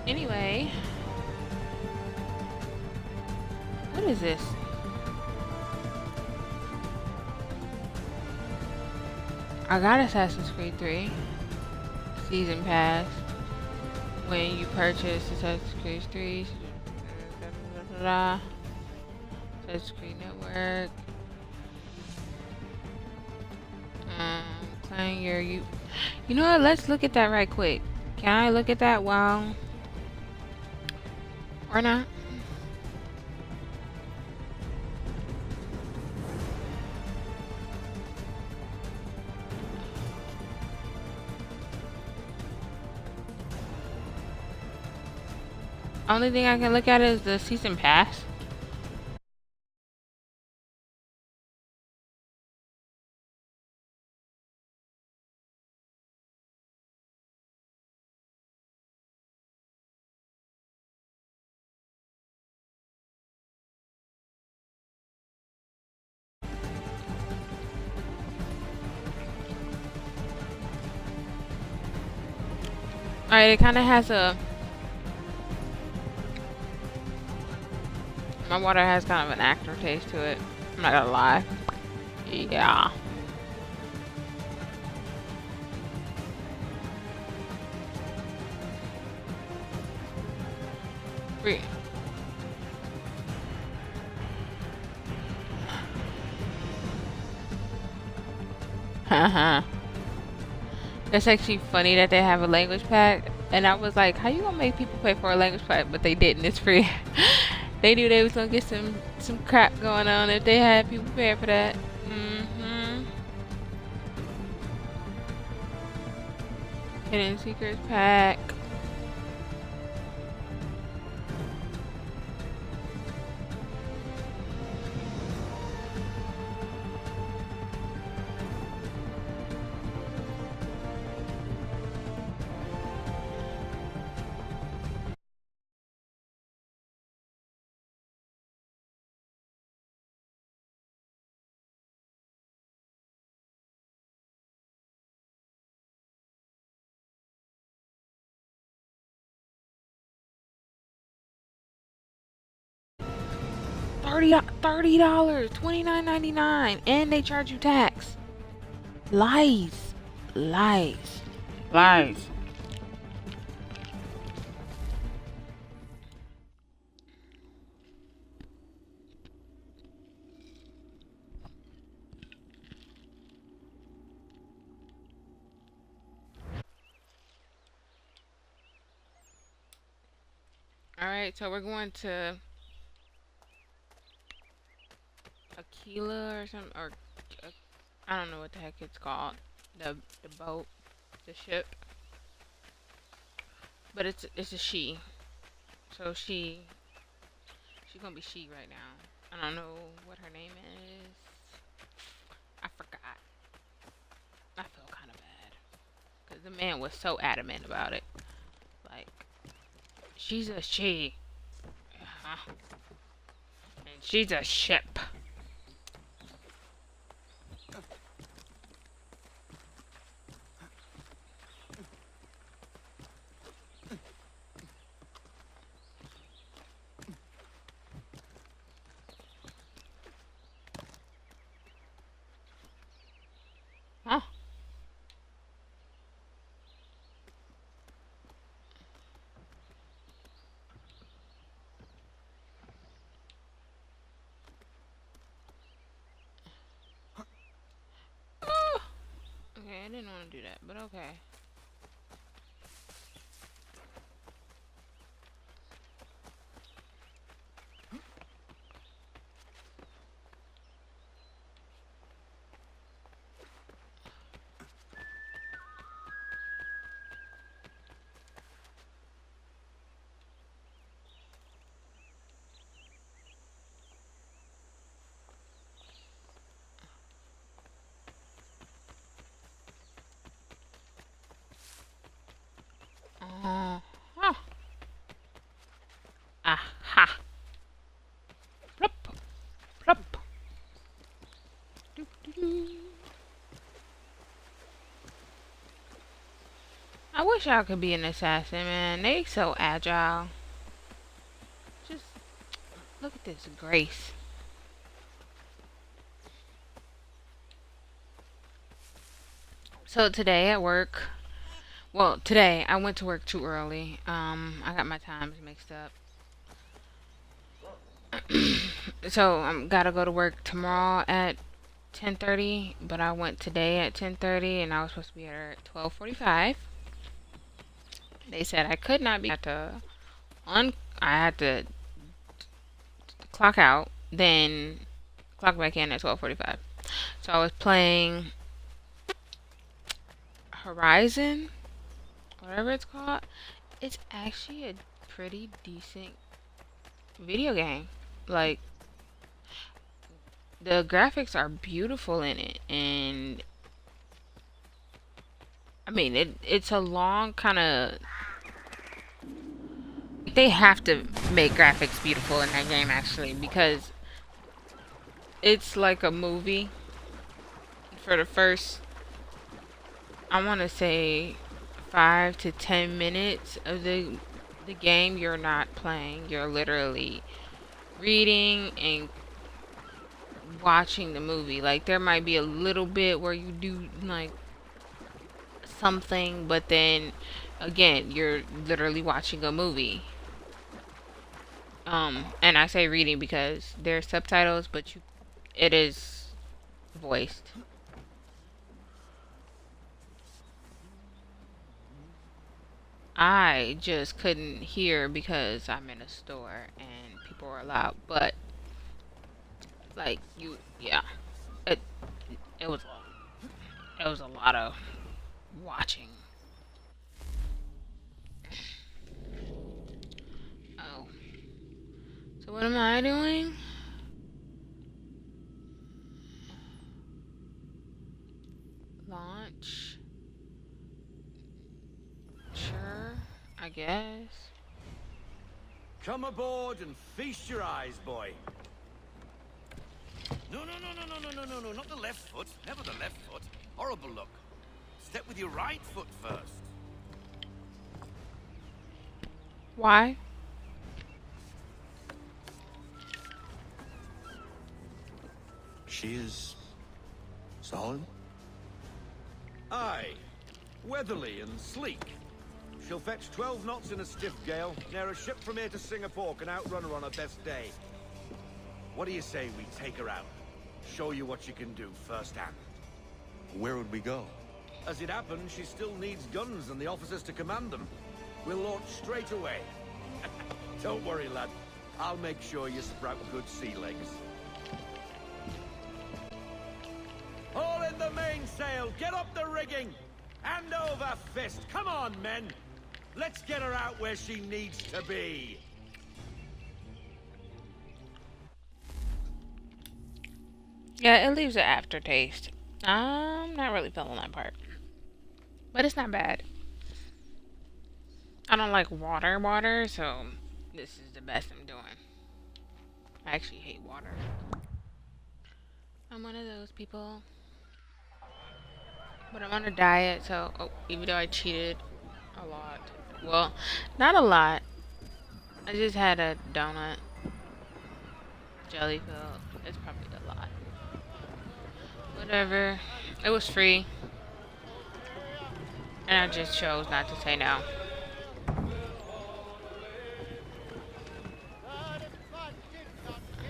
Anyway, what is this? I got Assassin's Creed 3 Season Pass when you purchase Assassin's Creed 3. Assassin's Creed Network. Playing your you. You know what? Let's look at that right quick. Can I look at that while or not? Only thing I can look at is the season pass. Alright, it kind of has a... My water has kind of an aftertaste to it. I'm not gonna lie. Yeah. Free. Haha. It's actually funny that they have a language pack. And I was like, how you gonna make people pay for a language pack? But they didn't. It's free. They knew they was gonna get some crap going on if they had people pay for that. Hidden Secrets pack. $30, $29.99, and they charge you tax. Lies, lies, lies. All right, so we're going to Aquila or something, or I don't know what the heck it's called. The boat, the ship, but it's a she. So she's gonna be she right now. I don't know what her name is. I forgot. I feel kind of bad because the man was so adamant about it. Like, she's a she. And she's a ship. Huh? Okay, I didn't want to do that, but okay. I wish I could be an assassin, man. They so agile. Just look at this grace. So today at work, well, today I went to work too early. I got my times mixed up. So I'm gotta go to work tomorrow at 10:30, but I went today at 10:30, and I was supposed to be there at 12:45. They said I could not be. I had to clock out, then clock back in at 12:45. So I was playing Horizon, whatever it's called. It's actually a pretty decent video game. Like, the graphics are beautiful in it, and I mean it's a long kind of, they have to make graphics beautiful in that game actually, because it's like a movie. For the first, I want to say 5 to 10 minutes of the game, you're not playing, you're literally reading and watching the movie. Like, there might be a little bit where you do like something, but then again you're literally watching a movie. And I say reading because there's subtitles, but it is voiced. I just couldn't hear because I'm in a store and people were loud, but like yeah, it it was a lot of watching. Oh, so what am I doing? Launch. Sure, I guess. Come aboard and feast your eyes, boy. No, not the left foot. Never the left foot. Horrible look. Step with your right foot first. Why? She is solid? Aye. Weatherly and sleek. She'll fetch 12 knots in a stiff gale. Ne'er a ship from here to Singapore can outrun her on her best day. What do you say we take her out? Show you what she can do firsthand. Where would we go? As it happens, she still needs guns and the officers to command them. We'll launch straight away. Don't worry, lad. I'll make sure you sprout good sea legs. All in the mainsail! Get up the rigging! Hand over fist! Come on, men! Let's get her out where she needs to be! Yeah, it leaves an aftertaste. I'm not really feeling that part. But it's not bad. I don't like water, so this is the best I'm doing. I actually hate water. I'm one of those people. But I'm on a diet, so even though I cheated a lot. Well, not a lot. I just had a donut. Jelly filled. It's probably a lot. Whatever. It was free. And I just chose not to say no.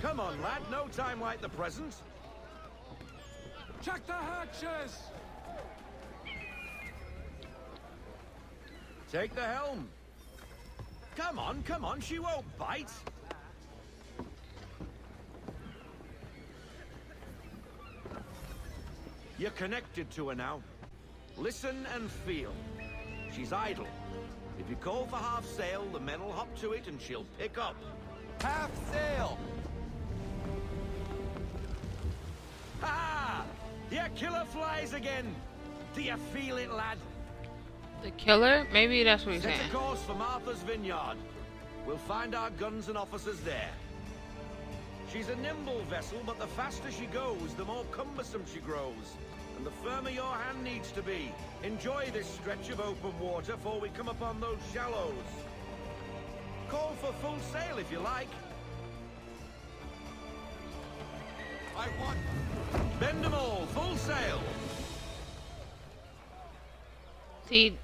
Come on, lad. No time like the present. Check the hatches! Take the helm. Come on. She won't bite. You're connected to her now. Listen and feel. She's idle. If you call for half sail, the men will hop to it and she'll pick up. Half sail! Ha! Your killer flies again. Do you feel it, lad? The killer? Maybe that's what he's Set saying. a course for Martha's Vineyard. We'll find our guns and officers there. She's a nimble vessel, but the faster she goes, the more cumbersome she grows. and the firmer your hand needs to be. Enjoy this stretch of open water before we come upon those shallows. Call for full sail if you like. I want... Bend 'em all, full sail. See,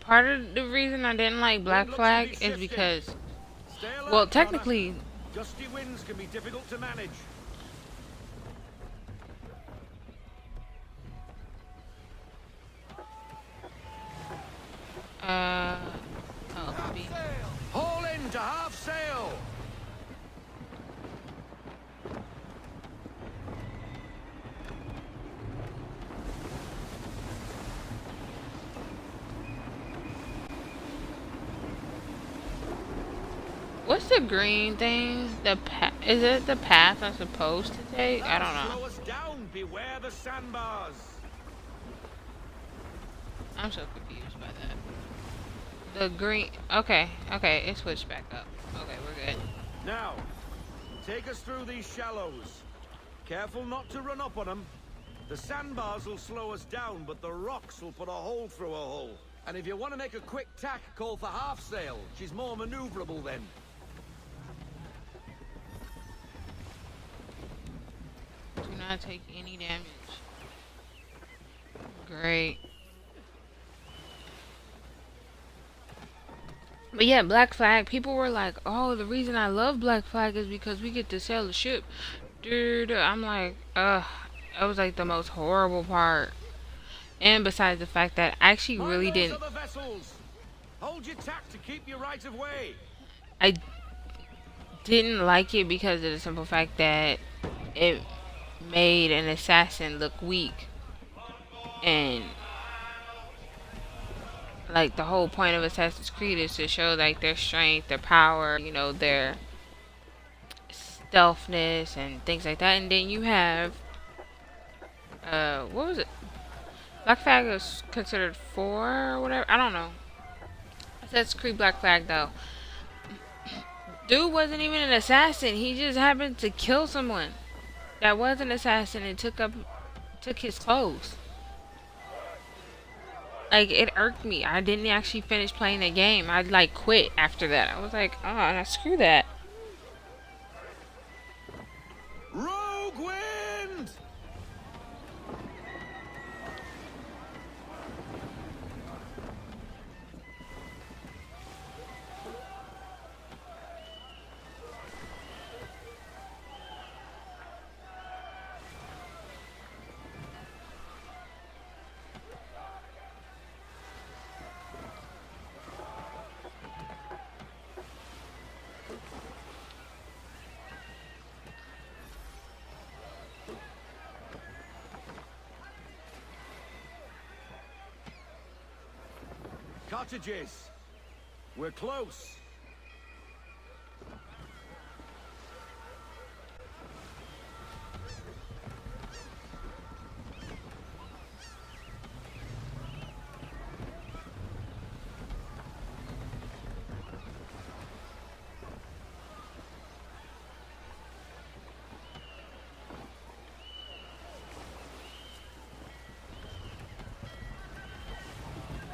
part of the reason I didn't like Black Flag is because, Stay alert, well, Connor. technically, Gusty winds can be difficult to manage. oh, Half be- sail! Haul in to half sail. what's the green thing? Is it the path I'm supposed to take? I don't That'll know. slow us down. Beware the sandbars. I'm so confused by that. The green. Okay, it switched back up. Okay, we're good. Now, take us through these shallows. Careful not to run up on them. The sandbars will slow us down, but the rocks will put a hole through a hull. And if you want to make a quick tack, call for half sail. She's more maneuverable then. Do not take any damage. Great. But yeah, Black Flag, people were like, oh, the reason I love Black Flag is because we get to sail the ship. Dude, I'm like, ugh. It was like the most horrible part. And besides the fact that I actually Mind really those didn't, other vessels. Hold your tack to keep your right of way. I didn't like it because of the simple fact that it made an assassin look weak. And like the whole point of Assassin's Creed is to show like their strength, their power, you know, their stealthness and things like that. And then you have what was it? Black Flag is considered 4 or whatever. I don't know. Assassin's Creed Black Flag though. Dude wasn't even an assassin. He just happened to kill someone that was an assassin and took his clothes. Like, it irked me. I didn't actually finish playing the game. I like quit after that. I was like, oh, nah, screw that. Rogue wind! Cottages. We're close.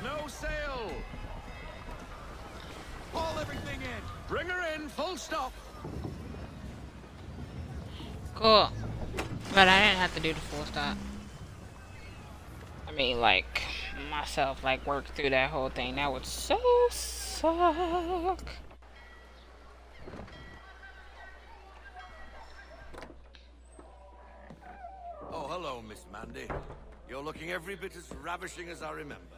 No sail. Haul everything in! Bring her in, full stop. Cool. But I didn't have to do the full stop. I mean, like, myself, like, work through that whole thing. That would so suck. Oh, hello, Miss Mandy. You're looking every bit as ravishing as I remember.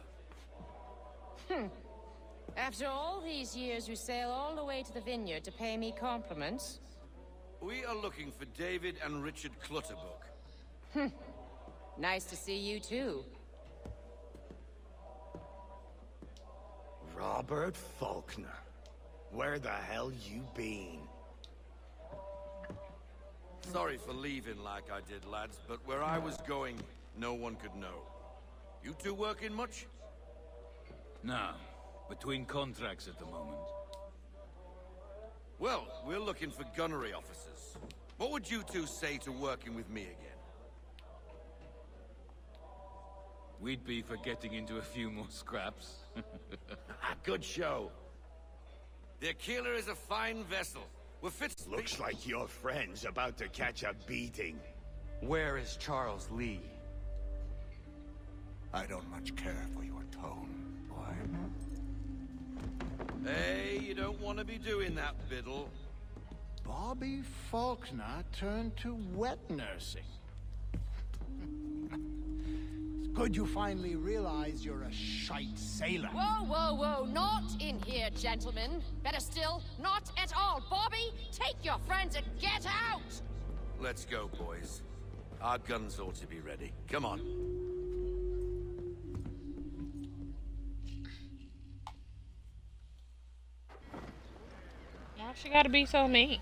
After all these years, you sail all the way to the vineyard to pay me compliments? We are looking for David and Richard Clutterbuck. Nice to see you, too. Robert Faulkner. Where the hell you been? Sorry for leaving like I did, lads, but where I was going, no one could know. You two working much? No. Between contracts at the moment. Well, we're looking for gunnery officers. What would you two say to working with me again? we'd be for getting into a few more scraps. Good show. The Aquila is a fine vessel. We're fit. Looks like your friend's about to catch a beating. Where is Charles Lee? I don't much care for your tone, boy. Hey, you don't want to be doing that, Biddle. Bobby Faulkner turned to wet nursing. It's good you finally realize you're a shite sailor. Whoa, whoa, whoa, not in here, gentlemen. Better still, not at all. Bobby, take your friends and get out! Let's go, boys. Our guns ought to be ready. Come on. Why she gotta be so mean?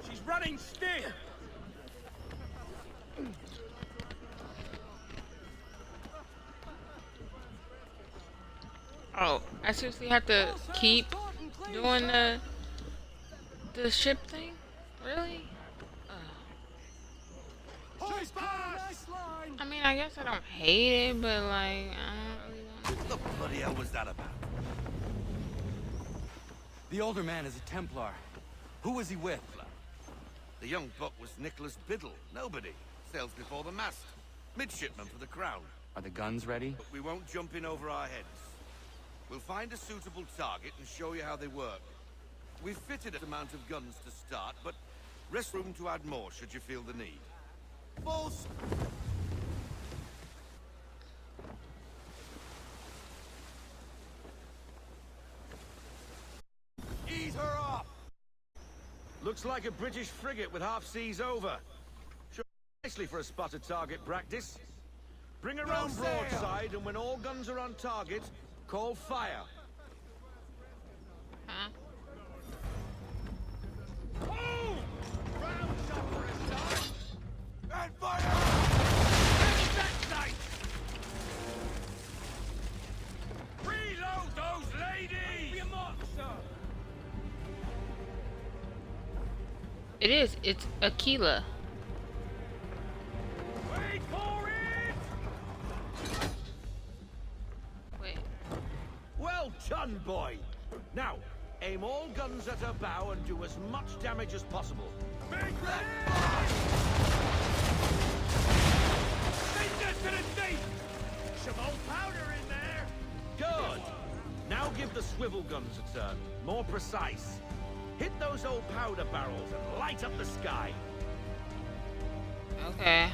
She's running stiff! Oh, I seriously have to keep doing the ship thing? Really? She's fast! I mean, I guess I don't hate it, but like, I don't really want What the bloody hell was that about? The older man is a Templar. Who was he with? The young buck was Nicholas Biddle. Nobody. Sails before the mast. Midshipman for the Crown. Are the guns ready? But we won't jump in over our heads. We'll find a suitable target and show you how they work. We've fitted an amount of guns to start, but rest room to add more should you feel the need. Balls! Ease her up! Looks like a British frigate with half seas over. Sure, nicely for a spotted target practice. Bring her round broadside, and when all guns are on target, call fire. Huh? And fire! Reload those ladies! Be a mark, sir! It is. It's Aquila. Wait for it! Wait. Well done, boy! Now, aim all guns at her bow and do as much damage as possible. Make ready! Take this to the deep! Some old powder in there! Good! Now give the swivel guns a turn. More precise. Hit those old powder barrels and light up the sky. Okay.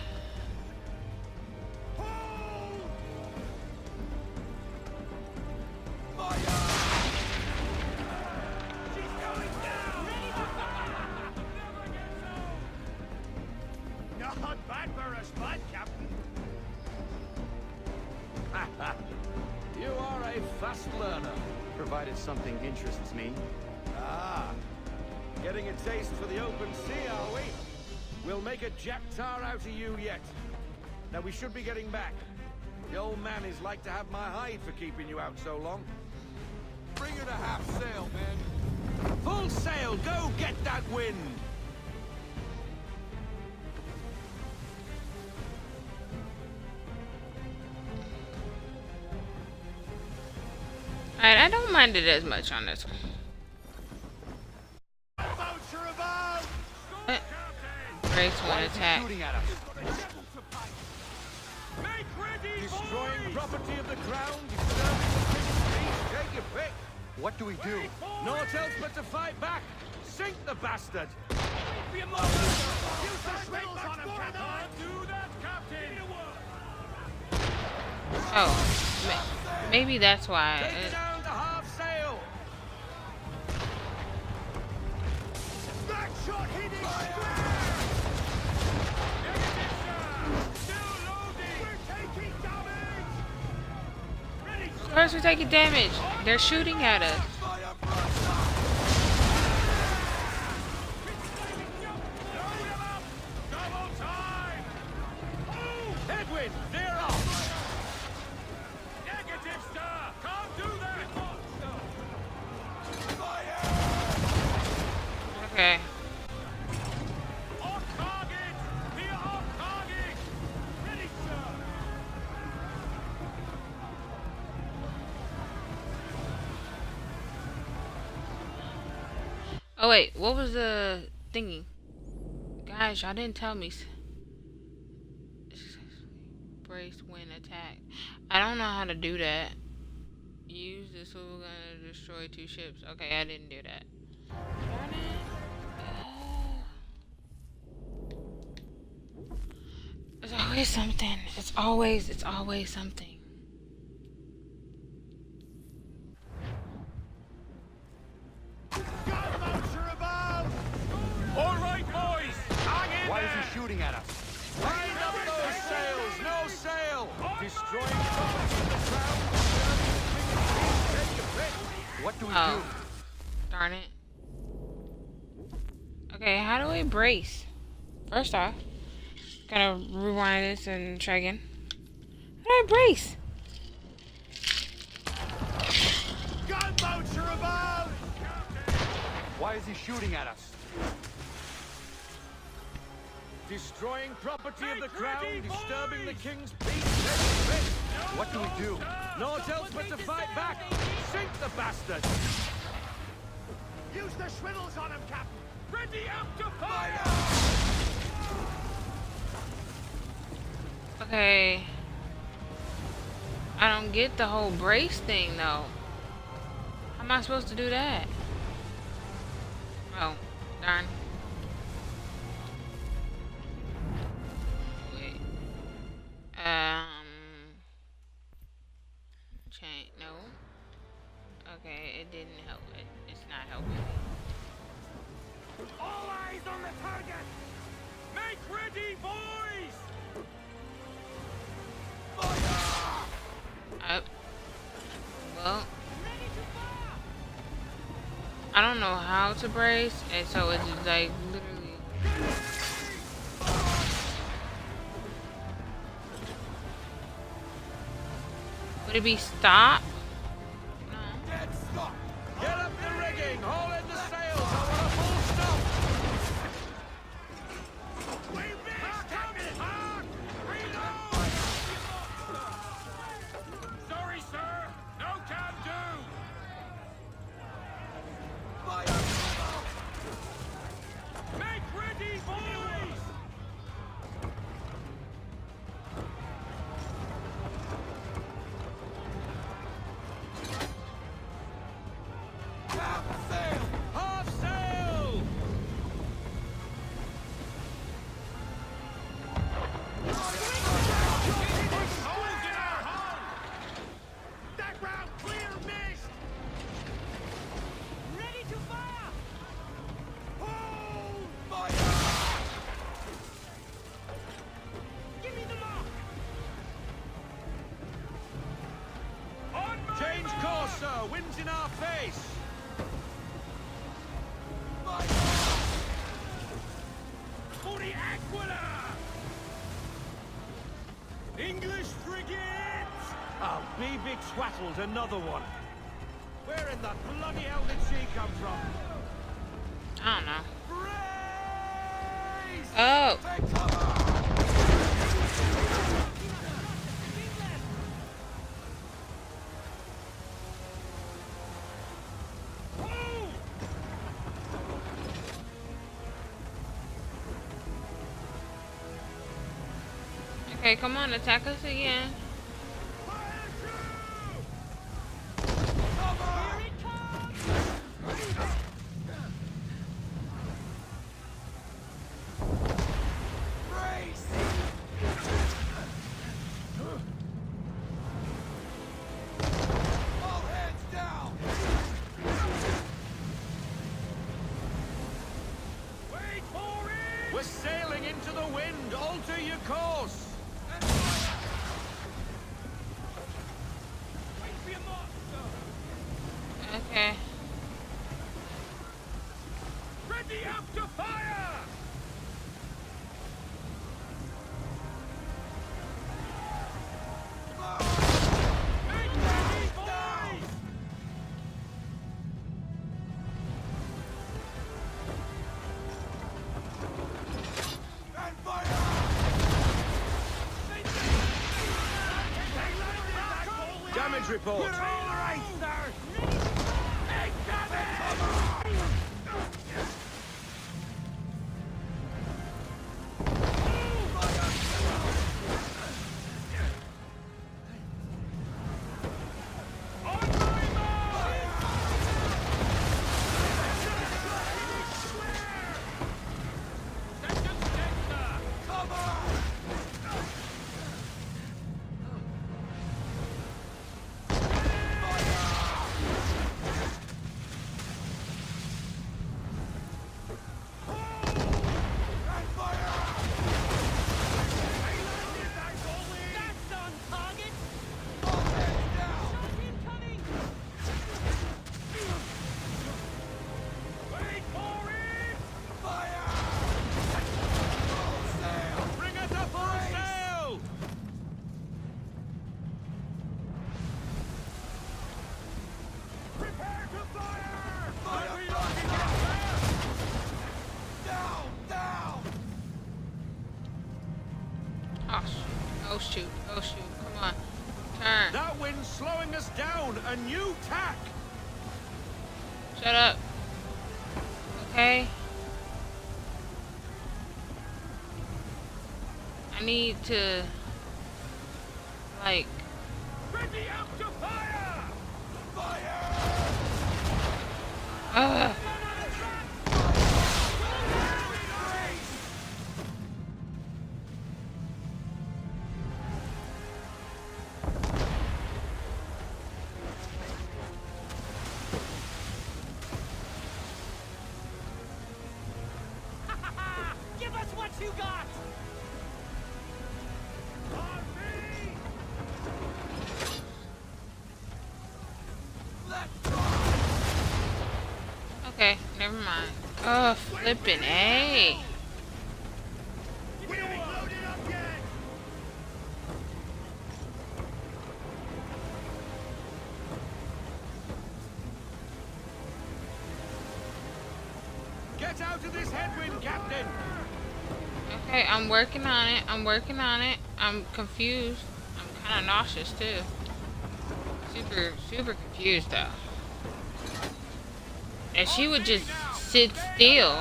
Not bad for a spot, Captain. You are a fast learner. Provided something interests me. Ah, getting a taste for the open sea, are we? We'll make a jack tar out of you yet. Now we should be getting back. The old man is like to have my hide for keeping you out so long. Bring her to half sail, men. Full sail, go get that wind! Alright, I don't mind it as much on this one. Grace one attack. Shooting at us. Make ready, Destroying boys! property of the crown, disturbing the king's peace, take your pick. What do we do? Naught else but to fight back. Sink the bastard. Be a mark, sir! Use the swivels on him, Captain! Do that, Captain! Oh, maybe that's why. Take it down to half sail. That shot hit his Still loading! We're taking damage! Ready, Of course we're taking damage. They're shooting at us. Oh wait, what was the thingy? Guys, y'all didn't tell me. Brace when attacked. I don't know how to do that. Use the silver gun to destroy 2 ships. Okay, I didn't do that. Darn it. It's always something. It's always something. Gunboats above! All right, boys! Hang in Why there! is he shooting at us? Line up those sails! No sail! Destroying property in the crown! Take your pick! What do we Oh. do? Darn it. Okay, how do I brace? First off, gotta rewind this and try again. How do I brace? Gunboats are above! Why is he shooting at us? Destroying property of the crown, disturbing the king's peace. Take your pick! What do we do? Naught else but to fight back! Sink the bastard! Use the swivels on him, Captain! Ready up to fire! Okay. I don't get the whole brace thing though. How am I supposed to do that? Oh, darn. Wait. Change. No. Okay, it didn't help. It's not helping. All eyes on the target! Make ready, boys! Well, I don't know how to brace, and so it's just like literally. Would it be stop? No. Dead stop! Get up the rigging! Haul in the sails! I want a full stop! We missed, Captain! Reload! Sorry, sir! No can do! Make ready, boys! Half sail! Holes in our hull! That round clear, missed! Ready to fire! Hold! Fire! Give me the mark! On my Change mark! course, sir! Wind's in our face! For the Aquila! English frigates! I'll be betwattled, another one! Where in the bloody hell did she come from? I don't know. Brace! Oh. Take cover! Hold! Okay, come on, attack us again. Fire through! All hands down! Wait for it! We're sailing into the wind! Alter your course! Wait for your mark, sir! Okay. Ready up to fire! Make ready, boys! And fire! Damage report! We're all right, sir! Incoming! shoot. Oh shoot. Come on. Turn. That wind's slowing us down. A new tack. Shut up. Okay. I need to like Ready up to fire! Ugh. Give us what you got! On me! Okay, never mind. Oh, flipping A. We ain't loaded up yet! Get out of this headwind, Captain. Okay, I'm working on it. I'm working on it. I'm confused. I'm kind of nauseous too. Super confused though. And she would just sit still.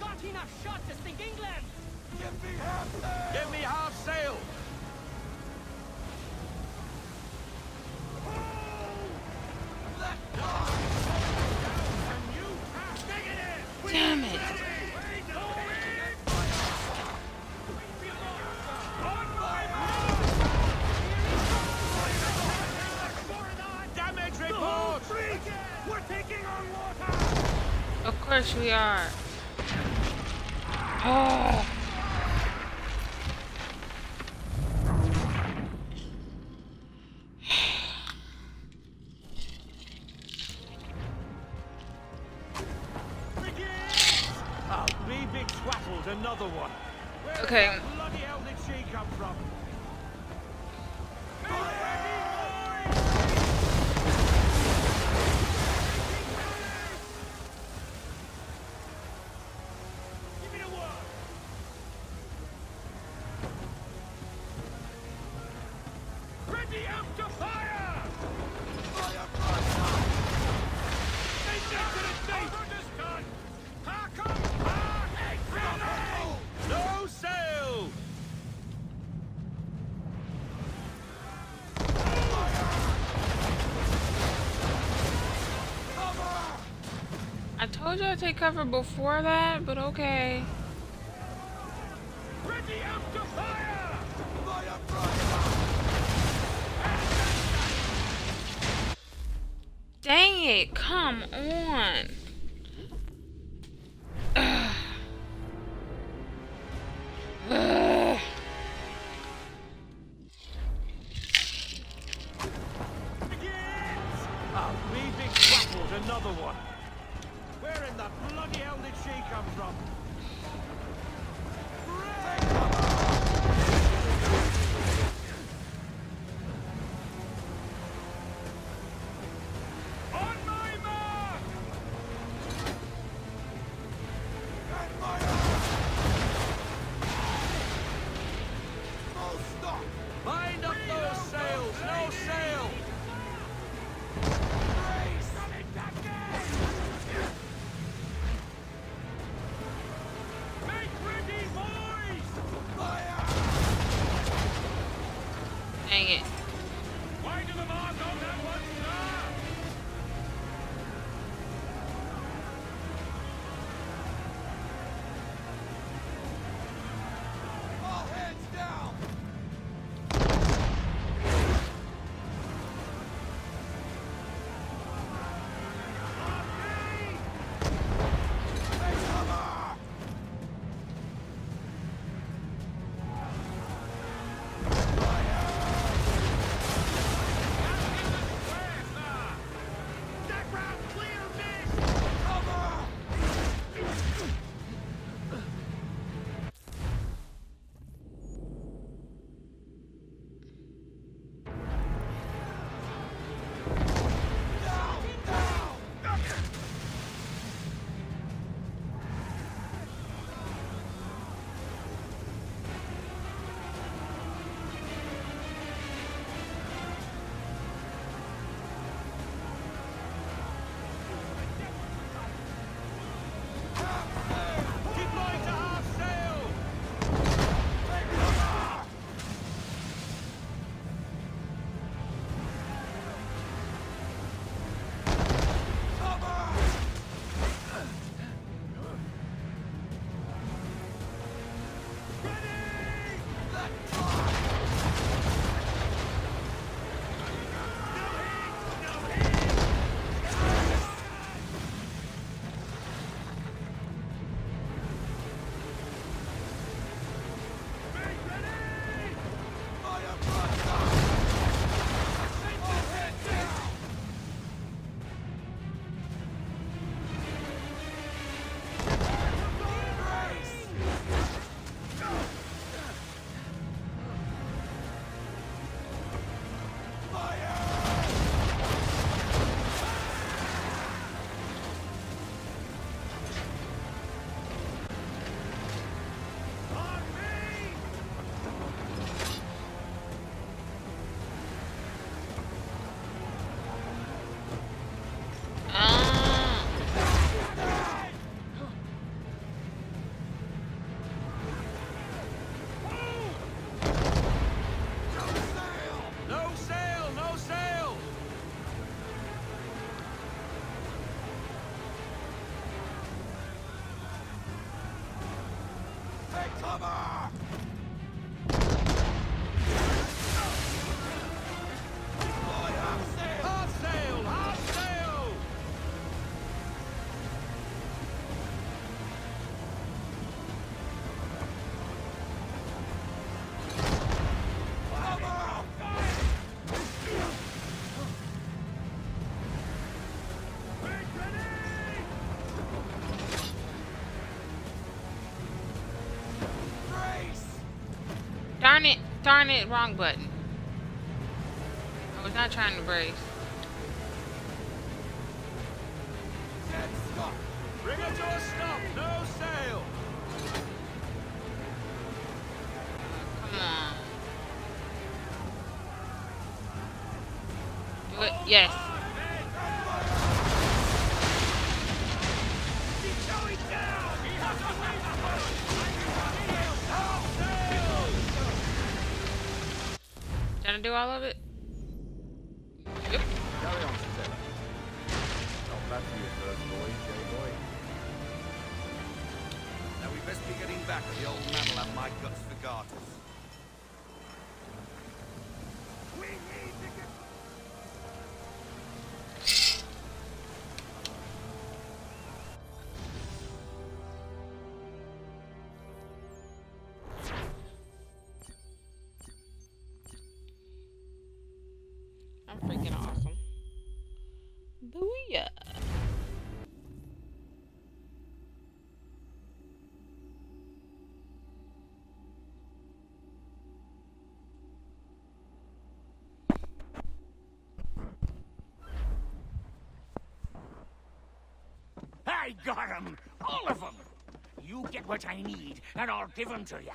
Got enough shot to sink England! Give me half sail. Damn it. Damage report. We're taking on water! Of course we are. Oh. Oh, me big twattles, another one. Where Okay. the bloody hell did she come from? Give me the word! Ready up to fire! They get to the deep! Hark! No sail. I told you I'd take cover before that, but okay. Ready up to fire! Dang it, come on. Ugh. Ugh. Oh, me big twattles, another one. Where in the bloody hell did she come from? On my mark! Mind up those sails, no sail. Cover! Hard sail! Hard sail! Darn it, wrong button. I was not trying to brace. Dead stop! Bring her to a stop! No sail! Come on. Do it. Yes. He's going down! He has a Trying to do all of it? Yep. Carry on, Sailor. Not bad for your first voyage, boy. Now we best be getting back, or the old man will have my guts for garters. We need to get... I'm freaking awesome. Booyah. I got 'em! All of 'em! You get what I need, and I'll give 'em to you.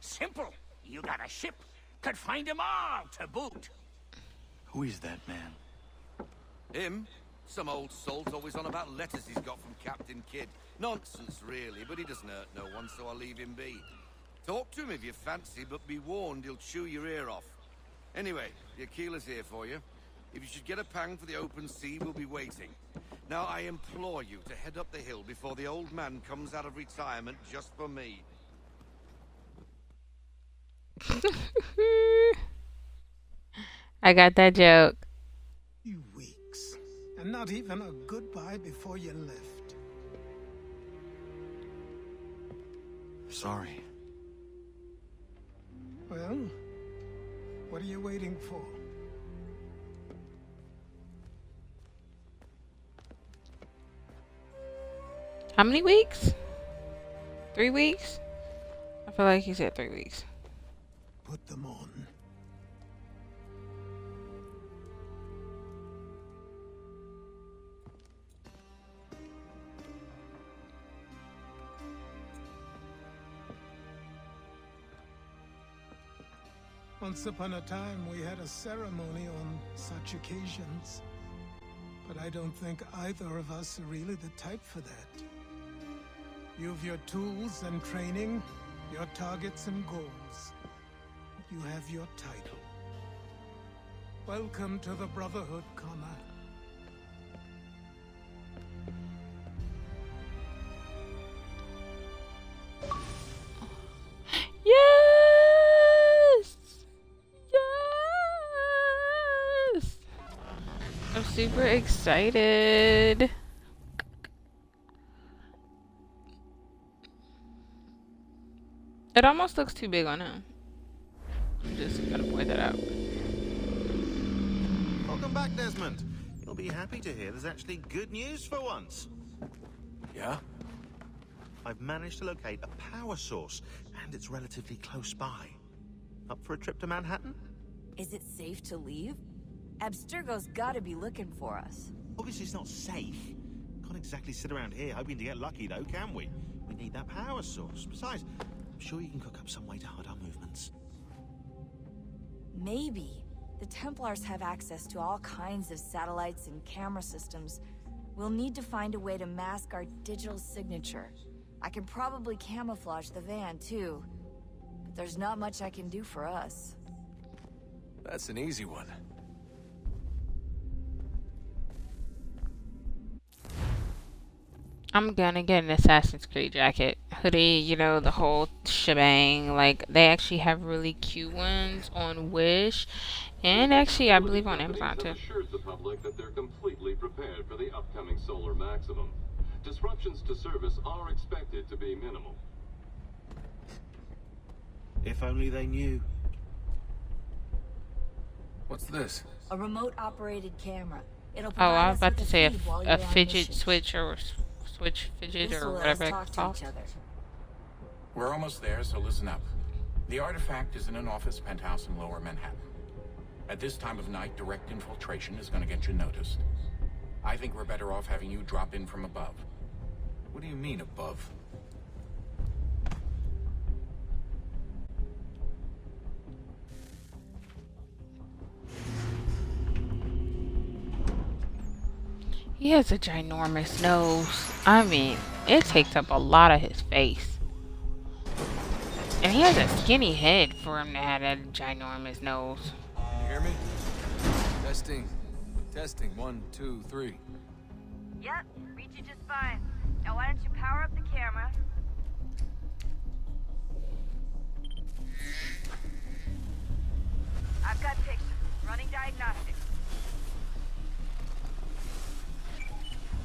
Simple. You got a ship. Could find 'em all to boot. Who is that man? Him? Some old salt always on about letters he's got from Captain Kidd. Nonsense, really, but he doesn't hurt no one, so I'll leave him be. Talk to him if you fancy, but be warned he'll chew your ear off. Anyway, the Aquila's here for you. If you should get a pang for the open sea, we'll be waiting. Now, I implore you to head up the hill before the old man comes out of retirement just for me. I got that joke. 2 weeks, and not even a goodbye before you left. Sorry. Well, what are you waiting for? How many weeks? 3 weeks? I feel like he said 3 weeks. Put them on. Once upon a time, we had a ceremony on such occasions. But I don't think either of us are really the type for that. You've your tools and training, your targets and goals. You have your title. Welcome to the Brotherhood, Connor. Yes! Yes! I'm super excited. It almost looks too big on him. I'm just gonna point that out. Welcome back, Desmond. You'll be happy to hear there's actually good news for once. Yeah? I've managed to locate a power source, and it's relatively close by. Up for a trip to Manhattan? Is it safe to leave? Abstergo's gotta be looking for us. Obviously it's not safe. Can't exactly sit around here hoping to get lucky, though, can we? We need that power source. Besides, I'm sure you can cook up some way to hide our movements. Maybe. The Templars have access to all kinds of satellites and camera systems. We'll need to find a way to mask our digital signature. I can probably camouflage the van, too. But there's not much I can do for us. That's an easy one. I'm gonna get an Assassin's Creed jacket. Hoodie, you know, the whole shebang. Like, they actually have really cute ones on Wish. And actually, I believe on Amazon too. Assured the public that they're completely prepared for the upcoming solar maximum. Disruptions to service are expected to be minimal. If only they knew. What's this? A remote-operated camera. It'll Oh, provide I was us about with to say feed while a you're on fidget mission. switch or switch fidget This or will let whatever us it's talk to called. each other. We're almost there, so listen up. The artifact is in an office penthouse in Lower Manhattan. At this time of night, direct infiltration is going to get you noticed. I think we're better off having you drop in from above. What do you mean above? He has a ginormous nose. I mean, it takes up a lot of his face. And he has a skinny head for him to have that ginormous nose. Can you hear me? Testing. Testing. 1, 2, 3. Yep, read you just fine. Now why don't you power up the camera? I've got pictures. Running diagnostics.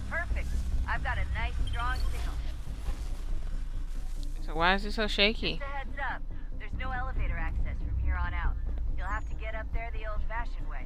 Perfect. I've got a nice, strong signal. So why is it so shaky? Just a heads up. There's no elevator access from here on out. You'll have to get up there the old-fashioned way.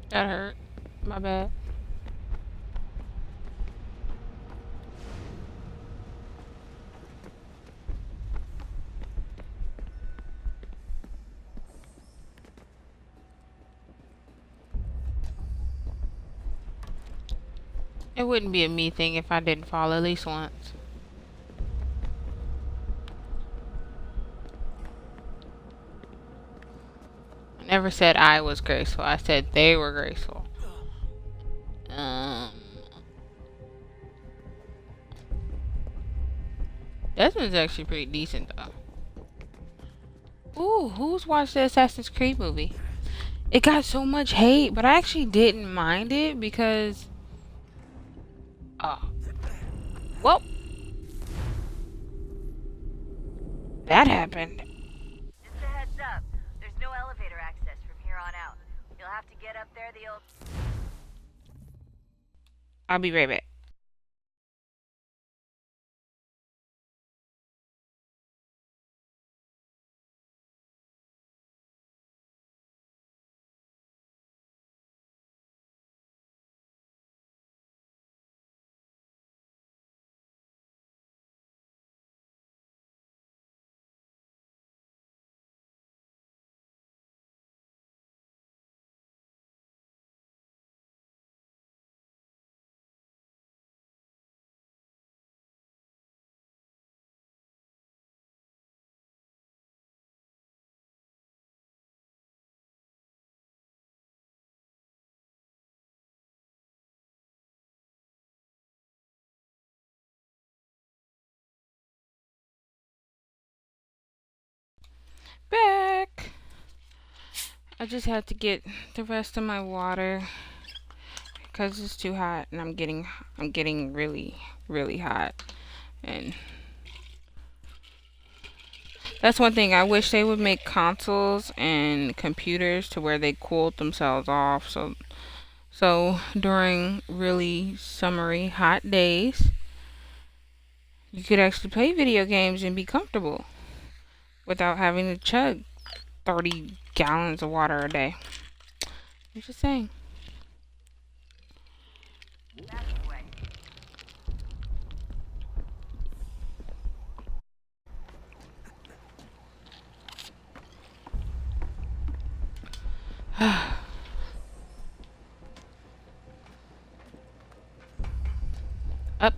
That hurt. My bad. It wouldn't be a me thing if I didn't fall at least once. I never said I was graceful. I said they were graceful. Desmond's actually pretty decent though. Ooh, who's watched the Assassin's Creed movie? It got so much hate, but I actually didn't mind it because... well, that happened. Just a heads up. There's no elevator access from here on out. You'll have to get up there the old... I'll be right back. Back. I just had to get the rest of my water because it's too hot and I'm getting really hot. And that's one thing I wish they would make consoles and computers to where they cooled themselves off so during really summery hot days you could actually play video games and be comfortable without having to chug 30 gallons of water a day. I'm just saying. Up.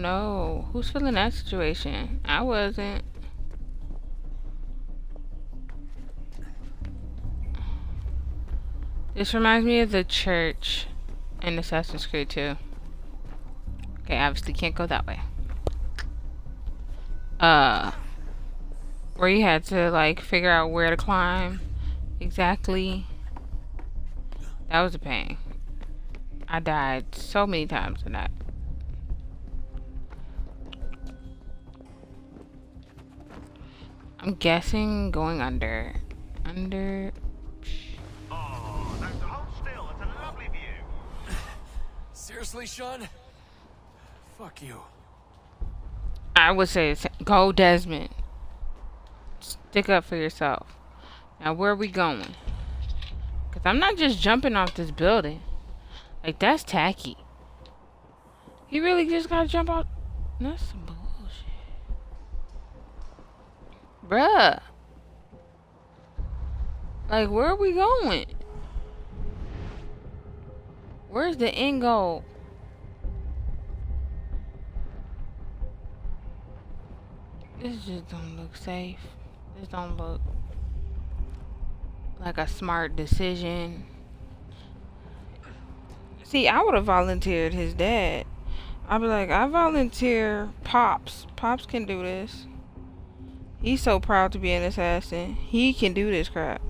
no. Who's feeling that situation? I wasn't. This reminds me of the church in Assassin's Creed 2. Okay, obviously can't go that way. Where you had to like figure out where to climb exactly. That was a pain. I died so many times in that. I'm guessing going under. Under. Oh, that's hold still. It's a lovely view. Seriously, Sean? Fuck you. I would say go Desmond. Stick up for yourself. Now where are we going? Cause I'm not just jumping off this building. Like that's tacky. He really just gotta jump out. That's some bullshit. Bruh. Like where are we going? Where's the end goal? This just don't look safe. This don't look like a smart decision. See, I would have volunteered his dad. I'd be like, I volunteer Pops. Pops can do this. He's so proud to be an assassin. He can do this crap.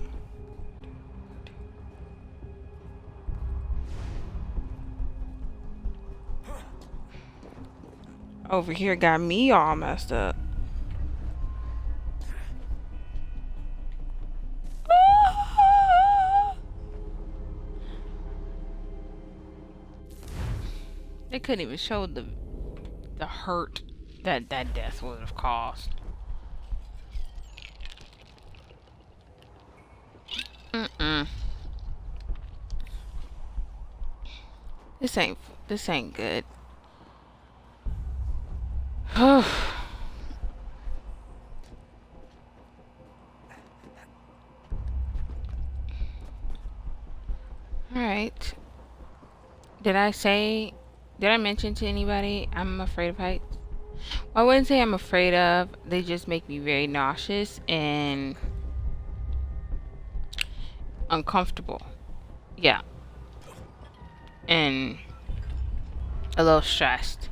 Over here got me all messed up. They couldn't even show the hurt that death would have caused. This ain't good. Alright. Did I mention to anybody I'm afraid of heights? Well, I wouldn't say I'm afraid of. They just make me very nauseous and uncomfortable. Yeah. And a little stressed.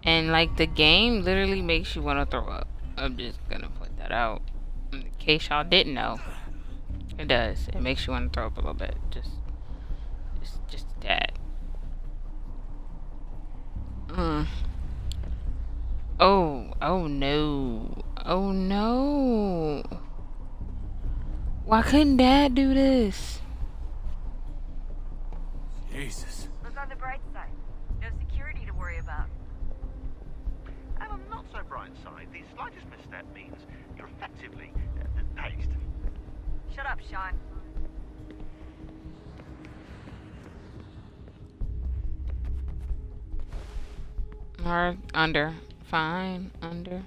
And like the game literally makes you want to throw up. I'm just gonna put that out in case y'all didn't know. It does. It makes you want to throw up a little bit. Just that. Oh no. Oh no. Why couldn't Dad do this? Jesus. Look on the bright side. No security to worry about. And on the not so bright side, the slightest misstep means you're effectively hazed. Shut up, Sean. Or under. Fine. Under.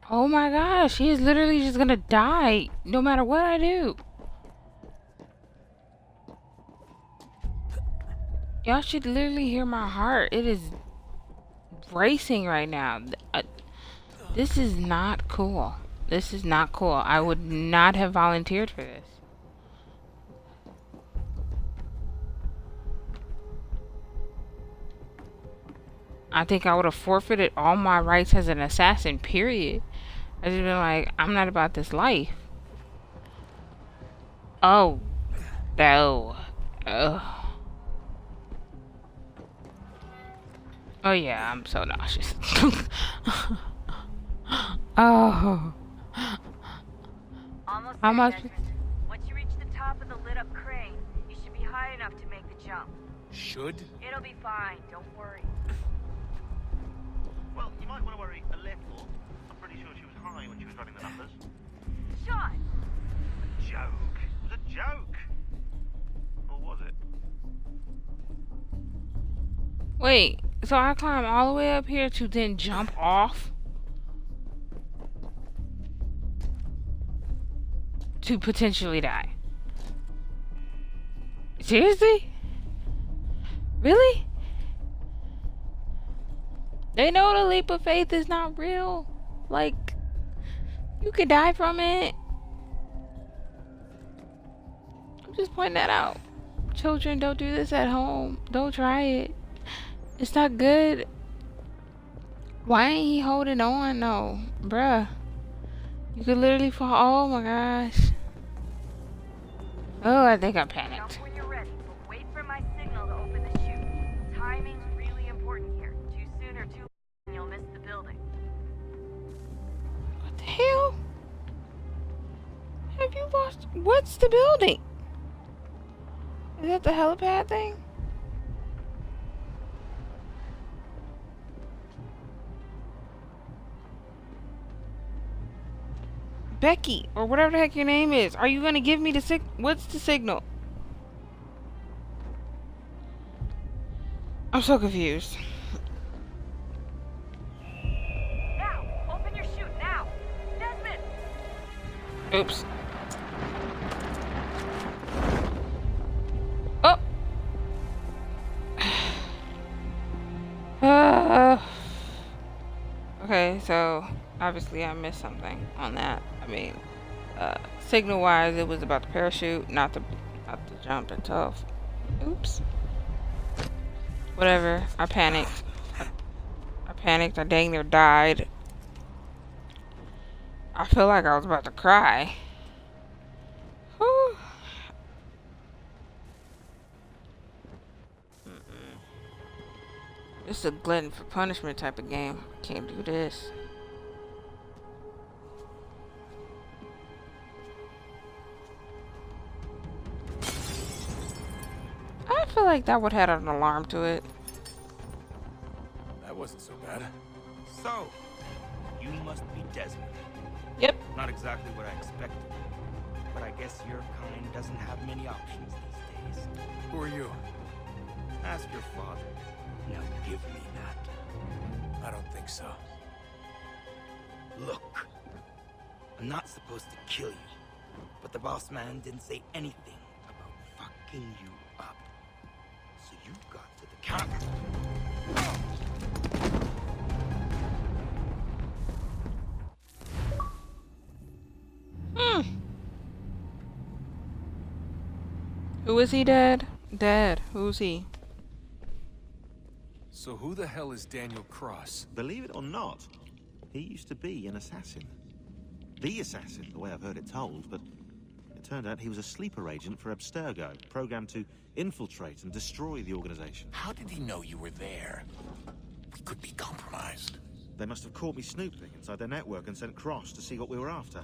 Oh my gosh, he is literally just gonna die no matter what I do. Y'all should literally hear my heart. It is racing right now. This is not cool. This is not cool. I would not have volunteered for this. I think I would have forfeited all my rights as an assassin, period. I just been like, I'm not about this life. Oh. No. Ugh. Oh yeah, I'm so nauseous. Oh. Almost How much? Once you reach jump. Should? It'll be fine, don't worry. Well, you might want to worry a little. I'm pretty sure she was high when she was running the numbers. Sean! A joke. It was a joke. Or was it? Wait, so I climb all the way up here to then jump off? To potentially die. Seriously? Really? They know the leap of faith is not real. Like, you could die from it. I'm just pointing that out. Children, don't do this at home. Don't try it. It's not good. Why ain't he holding on? No, bruh. You could literally fall. Oh my gosh. Oh, I think I panicked. Jump when you're ready, but wait for my signal to open the chute. Timing's really important here. Too soon or too late, and you'll miss the building. What the hell? Have you watched? What's the building? Is that the helipad thing? Becky, or whatever the heck your name is, are you gonna give me the what's the signal? I'm so confused. Now, open your chute now. Desmond! Oops. Oh. Okay, so obviously I missed something on that. I mean, signal wise, it was about the parachute, not the jump itself. Oops. Whatever. I panicked. I panicked. I dang near died. I feel like I was about to cry. Whew. This is a glutton for punishment type of game. I can't do this. I feel like that would have an alarm to it. That wasn't so bad. So, you must be Desmond. Yep. Not exactly what I expected. But I guess your kind doesn't have many options these days. Who are you? Ask your father. Now give me that. I don't think so. Look, I'm not supposed to kill you, but the boss man didn't say anything about fucking you up. So you got to the counter. Who is he, Dad? Dad, who's he? So who the hell is Daniel Cross? Believe it or not, he used to be an assassin. The assassin, the way I've heard it told, but it turned out he was a sleeper agent for Abstergo, programmed to infiltrate and destroy the organization. How did he know you were there? We could be compromised. They must have caught me snooping inside their network and sent Cross to see what we were after.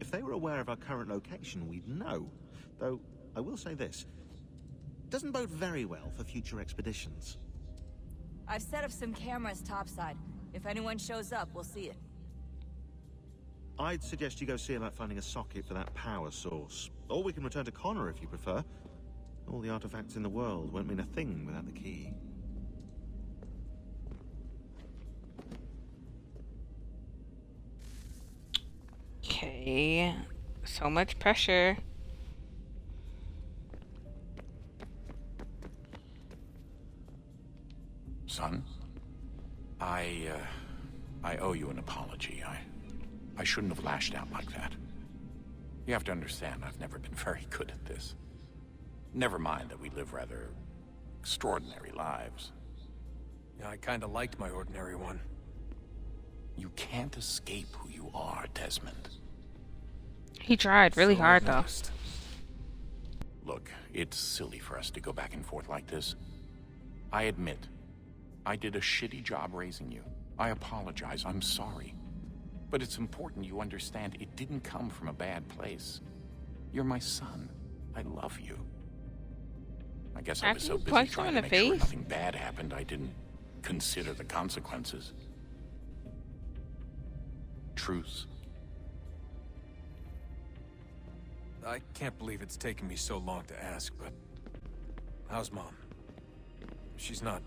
If they were aware of our current location, we'd know. Though, I will say this. Doesn't bode very well for future expeditions. I've set up some cameras topside. If anyone shows up, we'll see it. I'd suggest you go see about finding a socket for that power source. Or we can return to Connor if you prefer. All the artifacts in the world won't mean a thing without the key. Okay. So much pressure. Son, I owe you an apology. I shouldn't have lashed out like that. You have to understand, I've never been very good at this. Never mind that we live rather extraordinary lives. Yeah, I kinda liked my ordinary one. You can't escape who you are, Desmond. He tried really So hard, I though. noticed. Look, it's silly for us to go back and forth like this. I admit, I did a shitty job raising you. I apologize, I'm sorry. But it's important you understand it didn't come from a bad place. You're my son. I love you. I guess I was so busy trying to make sure nothing bad happened, I didn't consider the consequences. Truce. I can't believe it's taken me so long to ask, but... how's Mom? She's not...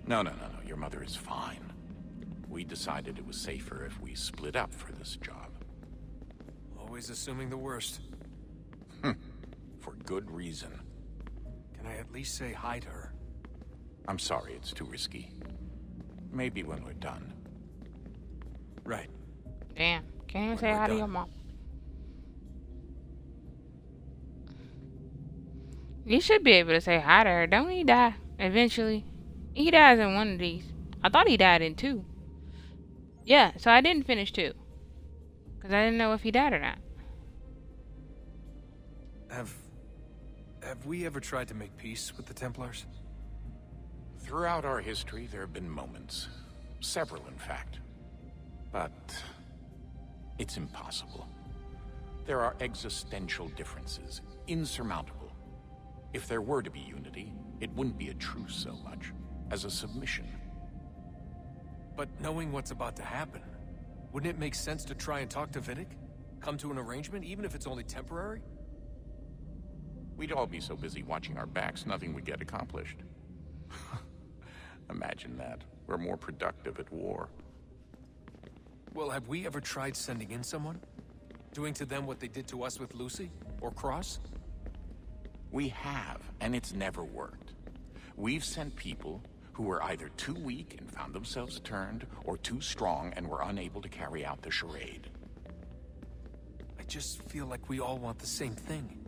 No. Your mother is fine. We decided it was safer if we split up for this job. Always assuming the worst. For good reason. Can I at least say hi to her? I'm sorry, it's too risky. Maybe when we're done. Right. Damn. Can't even say hi to your mom. You should be able to say hi to her. Don't he die eventually? He dies in one of these. I thought he died in 2. Yeah, so I didn't finish 2. Because I didn't know if he died or not. Have we ever tried to make peace with the Templars? Throughout our history, there have been moments. Several, in fact. But... it's impossible. There are existential differences, insurmountable. If there were to be unity, it wouldn't be a truce so much as a submission. But knowing what's about to happen, wouldn't it make sense to try and talk to Vidic? Come to an arrangement, even if it's only temporary? We'd all be so busy watching our backs, nothing would get accomplished. Imagine that. We're more productive at war. Well, have we ever tried sending in someone? Doing to them what they did to us with Lucy? Or Cross? We have, and it's never worked. We've sent people who were either too weak and found themselves turned, or too strong and were unable to carry out the charade. I just feel like we all want the same thing.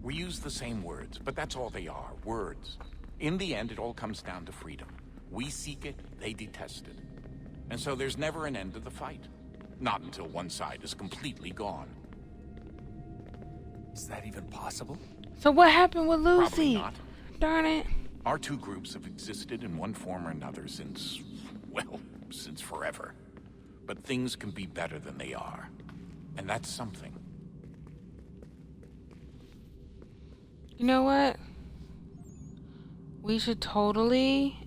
We use the same words, but that's all they are, words. In the end, it all comes down to freedom. We seek it, they detest it. And so there's never an end to the fight. Not until one side is completely gone. Is that even possible? So what happened with Lucy? Probably not. Darn it. Our two groups have existed in one form or another since, well, since forever. But things can be better than they are. And that's something. You know what? We should totally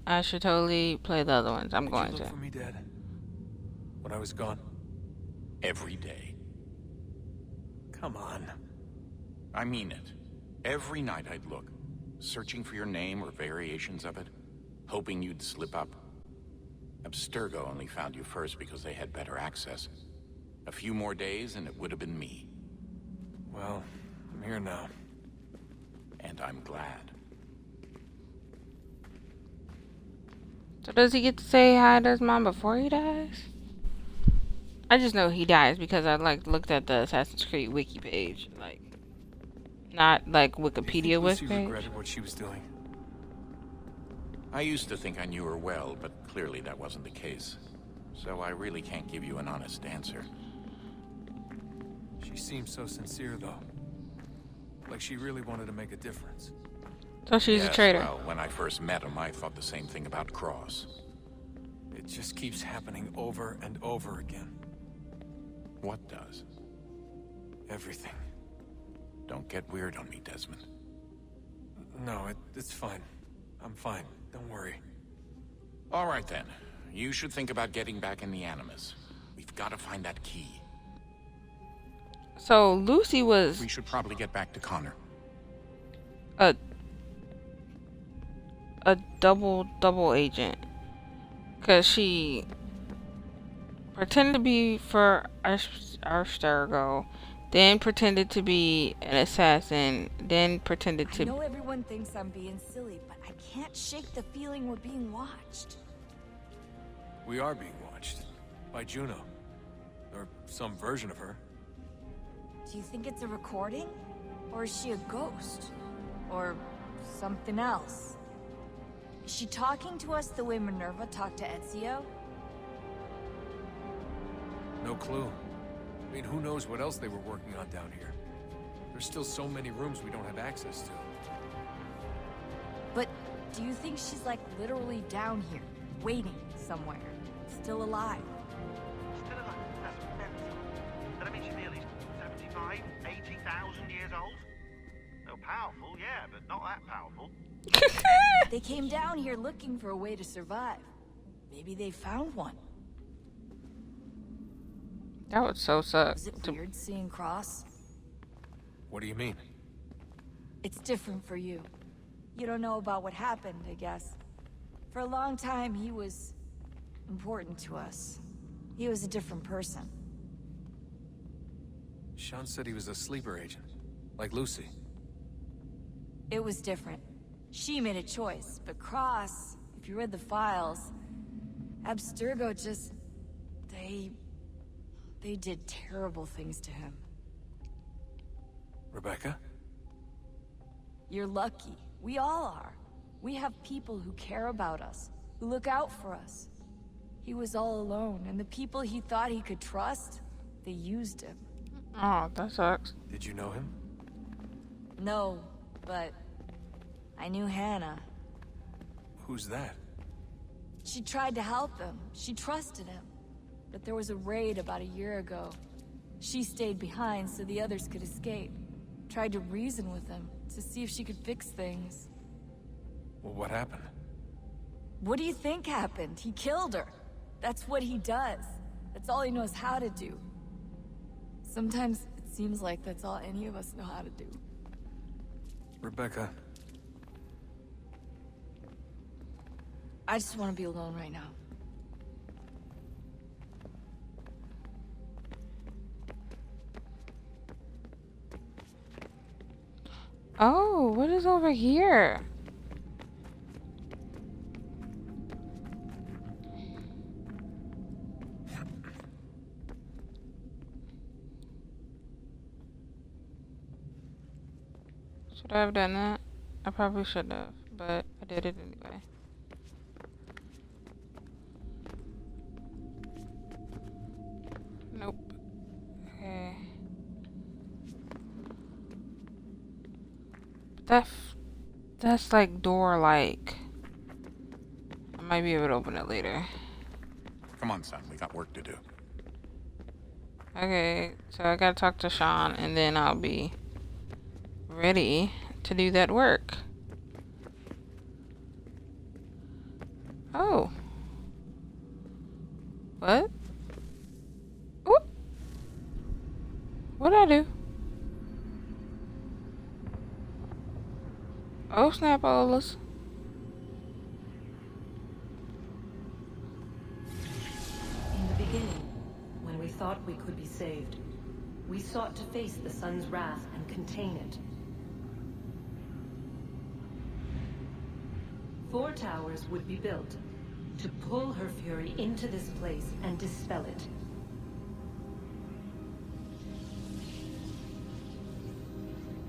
I should totally play the other ones. I'm going to. Did you to. look for me, Dad? When I was gone? Every day. Come on. I mean it. Every night I'd look, searching for your name or variations of it, hoping you'd slip up. Abstergo only found you first because they had better access. A few more days and it would have been me. Well, I'm here now. And I'm glad. So does he get to say hi to his mom before he dies? I just know he dies because I looked at the Assassin's Creed wiki page, not like Wikipedia wiki page. Regretted what she was doing. I used to think I knew her well, but clearly that wasn't the case. So I really can't give you an honest answer. She seemed so sincere, though. Like she really wanted to make a difference. So she's a traitor. Well, when I first met him, I thought the same thing about Cross. It just keeps happening over and over again. What does? Everything. Don't get weird on me, Desmond. No, it's fine. I'm fine. Don't worry. All right, then. You should think about getting back in the Animus. We've got to find that key. So Lucy was... We should probably get back to Connor. A double agent. Because she pretended to be for Abstergo, then pretended to be an assassin, then pretended to... I know everyone thinks I'm being silly, but I can't shake the feeling we're being watched. We are being watched. By Juno. Or some version of her. Do you think it's a recording? Or is she a ghost? Or something else? Is she talking to us the way Minerva talked to Ezio? No clue. I mean, who knows what else they were working on down here? There's still so many rooms we don't have access to. But do you think she's literally down here, waiting somewhere, still alive? Still alive? That's mental. That means she's nearly 75, 80,000 years old? No Powerful, yeah, but not that powerful. They came down here looking for a way to survive. Maybe they found one. That would so suck. Is it weird seeing Cross? What do you mean? It's different for you. You don't know about what happened, I guess. For a long time, he was important to us. He was a different person. Sean said he was a sleeper agent, like Lucy. It was different. She made a choice, but Cross, if you read the files, Abstergo just... They did terrible things to him. Rebecca? You're lucky. We all are. We have people who care about us, who look out for us. He was all alone, and the people he thought he could trust, they used him. Oh, that sucks. Did you know him? No, but I knew Hannah. Who's that? She tried to help him. She trusted him. But there was a raid about a year ago. She stayed behind so the others could escape. Tried to reason with him to see if she could fix things. Well, what happened? What do you think happened? He killed her. That's what he does. That's all he knows how to do. Sometimes it seems like that's all any of us know how to do. Rebecca. I just want to be alone right now. Oh, what is over here? Should I have done that? I probably should have, but I did it anyway. Nope. Okay. That's like door-like. I might be able to open it later. Come on, son. We got work to do. Okay, so I gotta talk to Sean, and then I'll be ready to do that work. Oh. What? Oop. What'd I do? Oh, snap, Olas. In the beginning, when we thought we could be saved, we sought to face the sun's wrath and contain it. 4 towers would be built to pull her fury into this place and dispel it.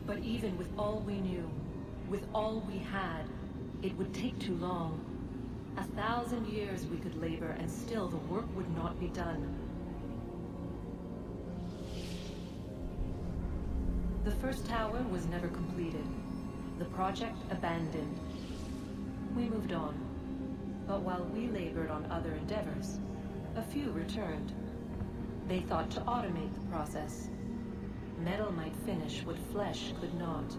But even with all we knew, with all we had, it would take too long. 1,000 years we could labor and still the work would not be done. The first tower was never completed. The project abandoned. We moved on. But while we labored on other endeavors, a few returned. They thought to automate the process. Metal might finish what flesh could not.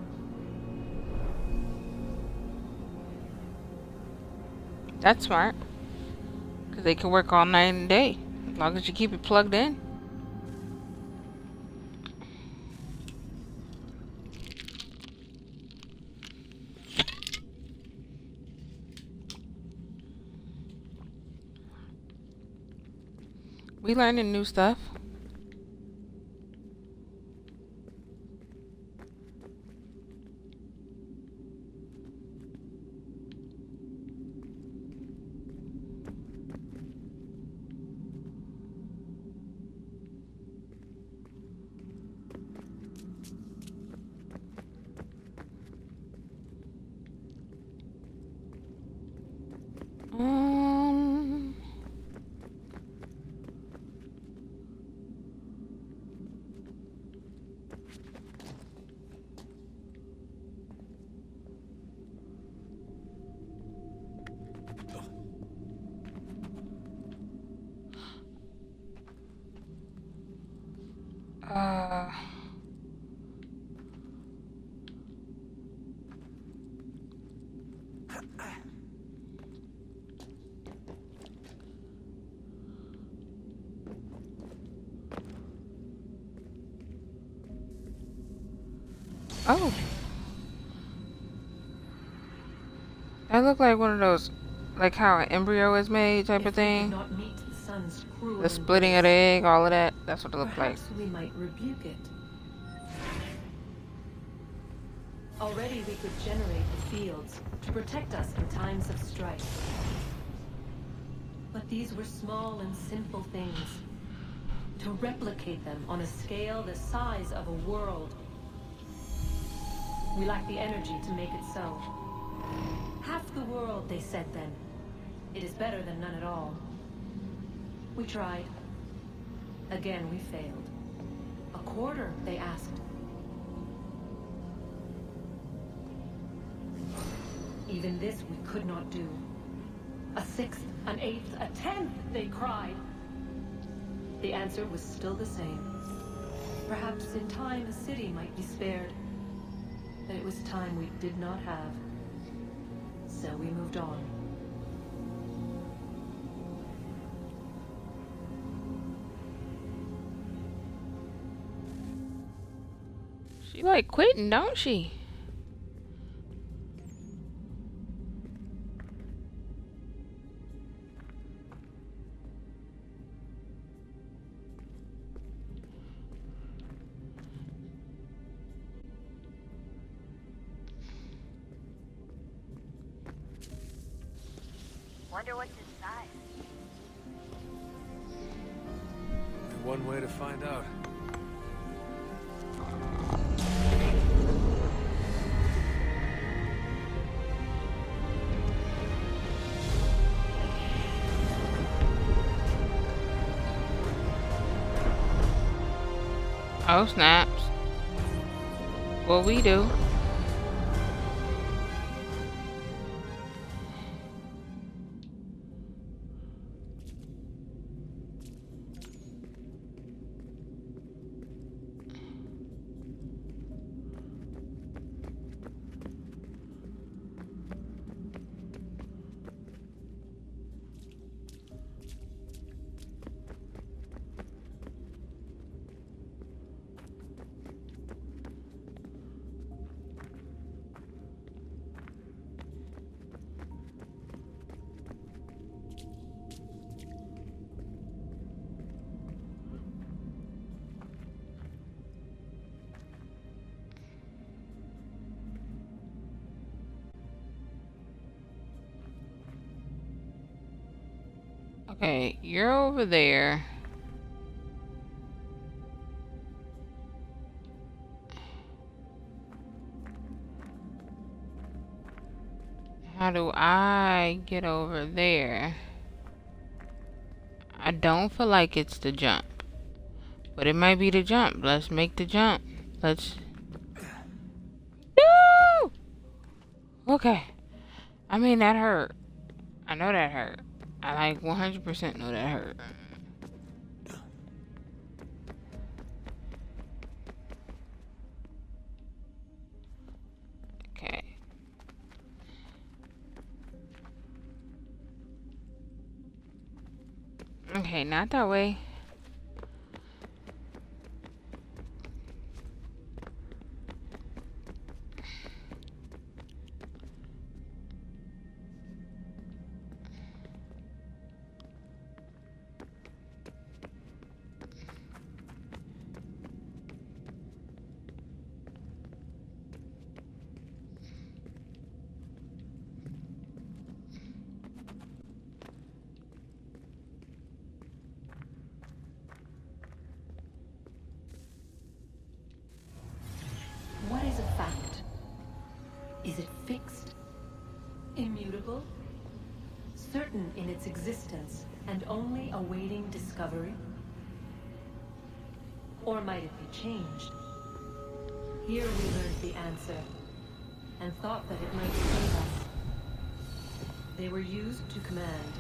That's smart. Because they can work all night and day. As long as you keep it plugged in. We learning new stuff. Oh. That looked like one of those, like how an embryo is made type of thing. The splitting of the egg, all of that. That's what it looked like. Perhaps we might rebuke it. Already we could generate the fields to protect us in times of strife. But these were small and simple things. To replicate them on a scale the size of a world. We lack the energy to make it so. Half the world, they said then. It is better than none at all. We tried. Again, we failed. A quarter, they asked. Even this we could not do. A sixth, an eighth, a tenth, they cried. The answer was still the same. Perhaps in time a city might be spared. But it was time we did not have. So we moved on. She like quitting, don't she? Wonder what's inside. Only one way to find out. Oh, snaps. What we do. Okay, you're over there. How do I get over there? I don't feel like it's the jump. But it might be the jump. Let's make the jump. Let's... No! Okay. I mean, that hurt. I know that hurt. I like 100% know that hurt. Okay. Okay, not that way. What is a fact? Is it fixed? Immutable? Certain in its existence and only awaiting discovery? Or might it be changed? Here we learned the answer, and thought that it might save us. They were used to command,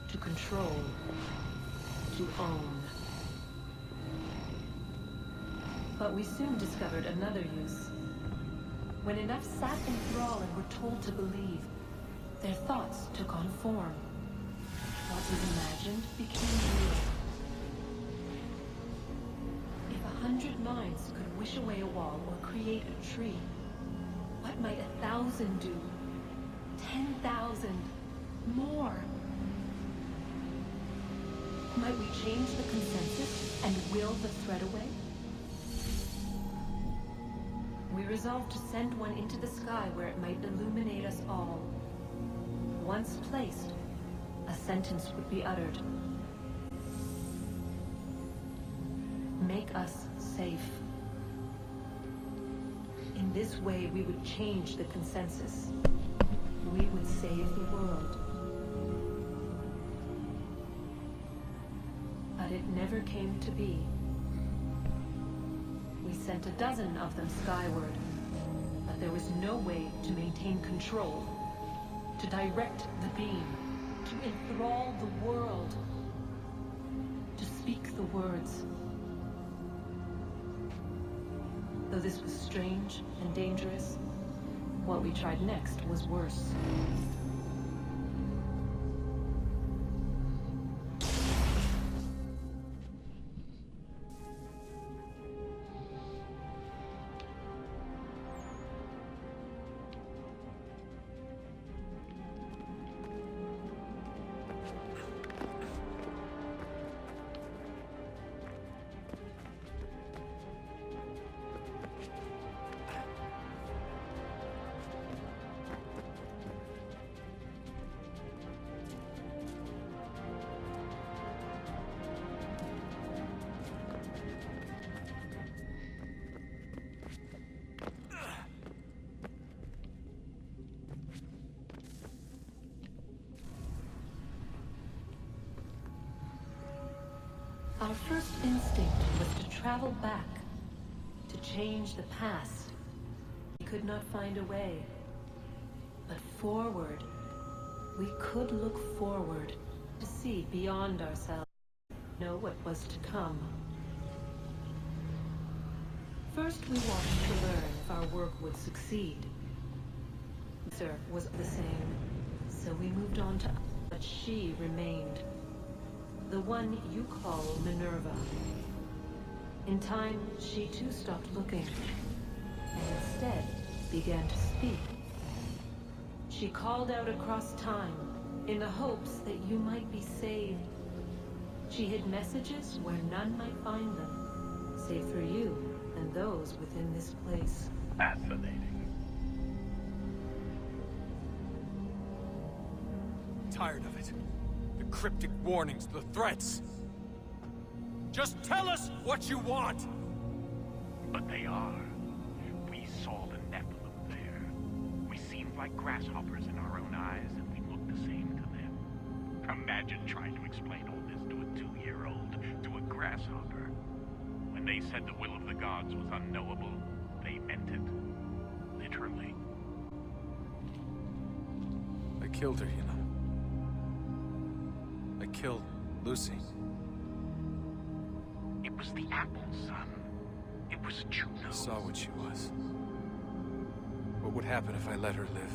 to control, to own. But we soon discovered another use. When enough sat in thrall and were told to believe, Their thoughts took on form. What was imagined became real. If 100 minds could wish away a wall or create a tree, what might 1,000 do? 10,000? More? Might we change the consensus and will the threat away? We resolved to send one into the sky where it might illuminate us all. Once placed, a sentence would be uttered. Make us safe. In this way, we would change the consensus. We would save the world. But it never came to be. We sent a dozen of them skyward, but there was no way to maintain control, to direct the beam, to enthrall the world, to speak the words. Though this was strange and dangerous, what we tried next was worse. Our first instinct was to travel back, to change the past. We could not find a way. But forward, we could look forward, to see beyond ourselves, know what was to come. First we watched to learn if our work would succeed. The answer was the same, so we moved on to, but she remained. The one you call Minerva. In time, she too stopped looking, and instead began to speak. She called out across time, in the hopes that you might be saved. She hid messages where none might find them, save for you and those within this place. Fascinating. Tired of it. The cryptic warnings, the threats. Just tell us what you want! But they are. We saw the Nephilim there. We seemed like grasshoppers in our own eyes, and we looked the same to them. Imagine trying to explain all this to a 2-year-old, to a grasshopper. When they said the will of the gods was unknowable, they meant it. Literally. I killed her, you know. I killed Lucy. It was the apple, son. It was Juno. I saw what she was. What would happen if I let her live?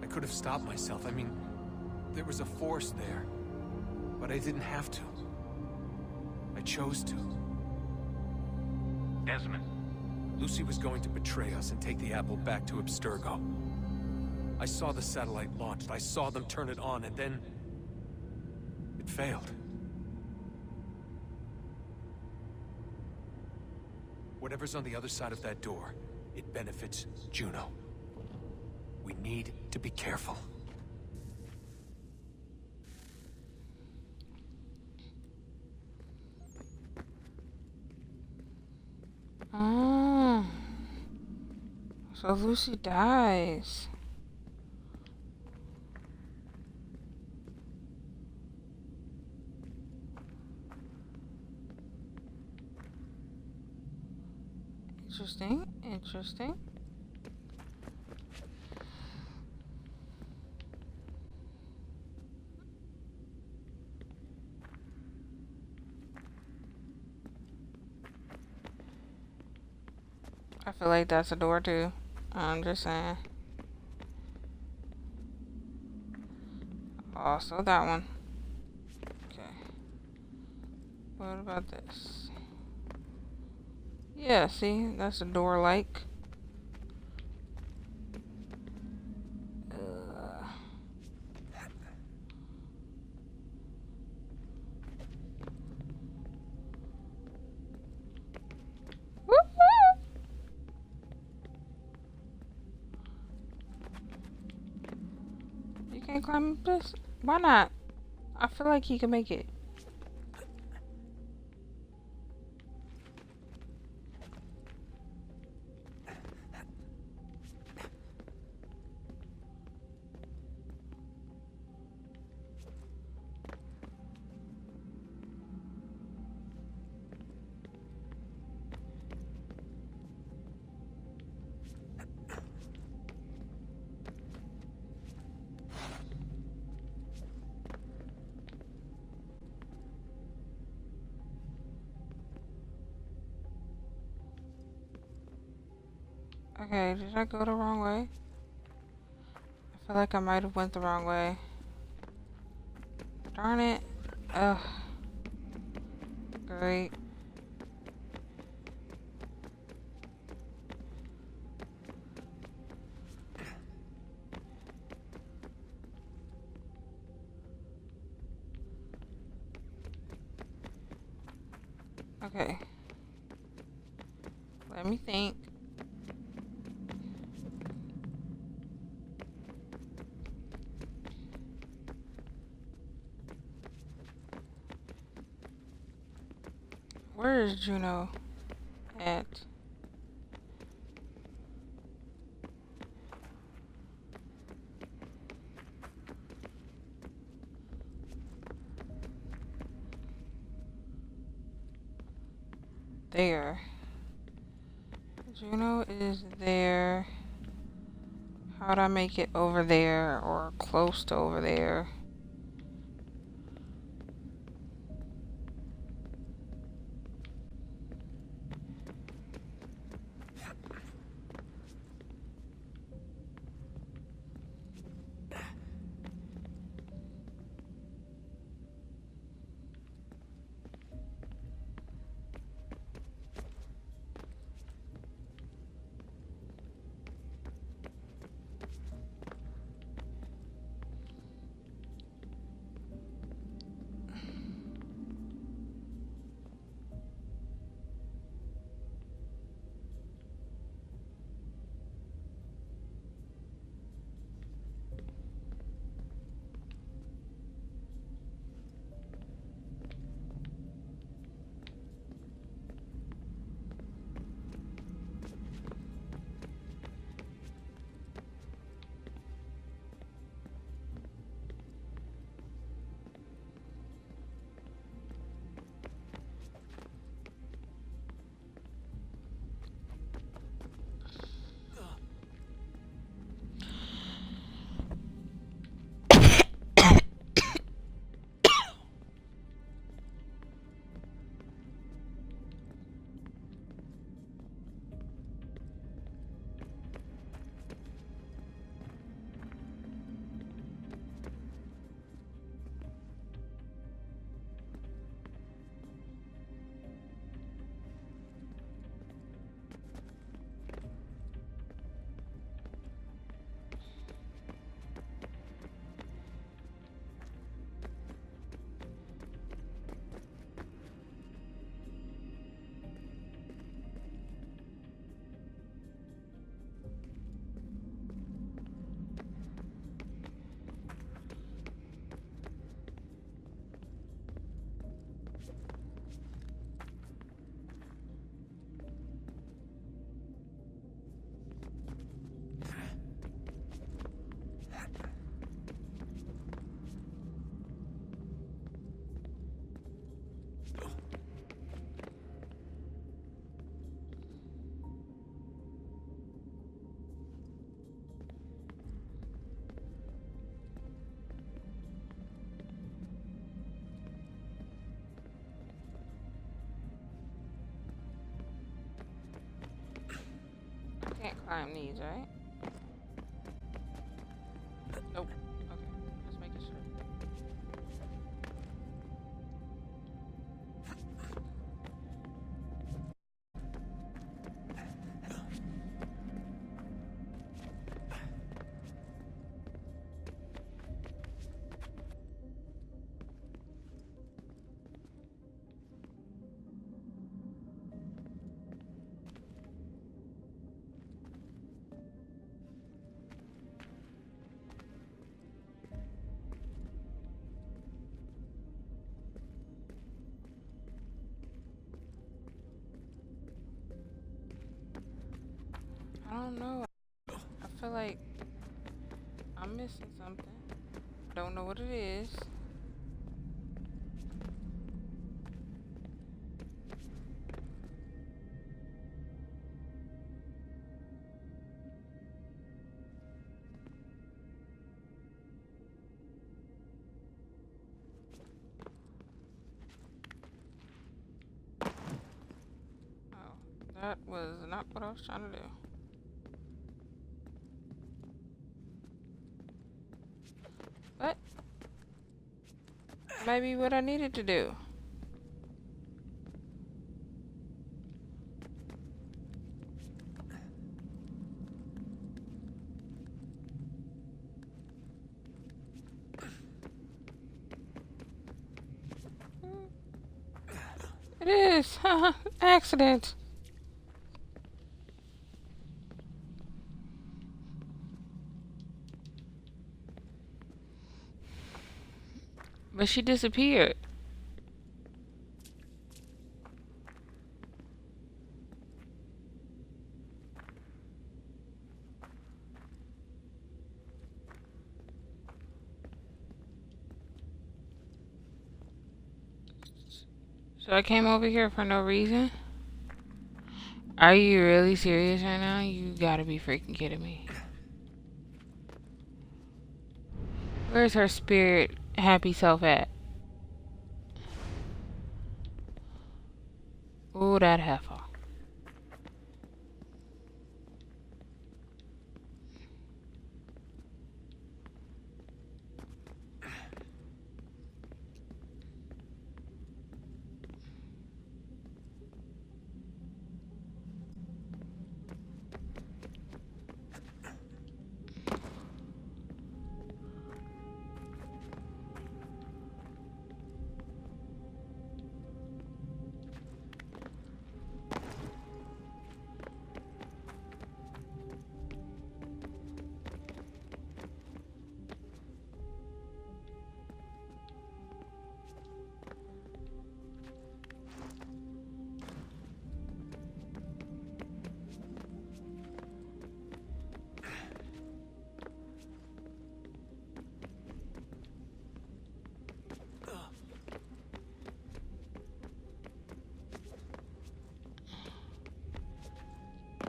I could have stopped myself. I mean, there was a force there. But I didn't have to. I chose to. Desmond. Lucy was going to betray us and take the apple back to Abstergo. I saw the satellite launched. I saw them turn it on, and then... it failed. Whatever's on the other side of that door, it benefits Juno. We need to be careful. Oh. So Lucy dies. Interesting, interesting. I feel like that's a door too. I'm just saying. Oh, so that one. Okay. What about this? Yeah, see? That's a door-like. You can't climb up this? Why not? I feel like he can make it. Okay, did I go the wrong way? I feel like I might have went the wrong way. Darn it. Ugh. Great. Okay. Let me think. Where is Juno at? There. Juno is there. How'd I make it over there or close to over there? Can't climb these, right? Nope. Okay, just making sure. I don't know. I feel like I'm missing something. Don't know what it is. That was not what I was trying to do. But maybe what I needed to do. It is. Accident. But she disappeared. So I came over here for no reason? Are you really serious right now? You gotta be freaking kidding me. Where's her spirit happy self at? Ooh, that heifer.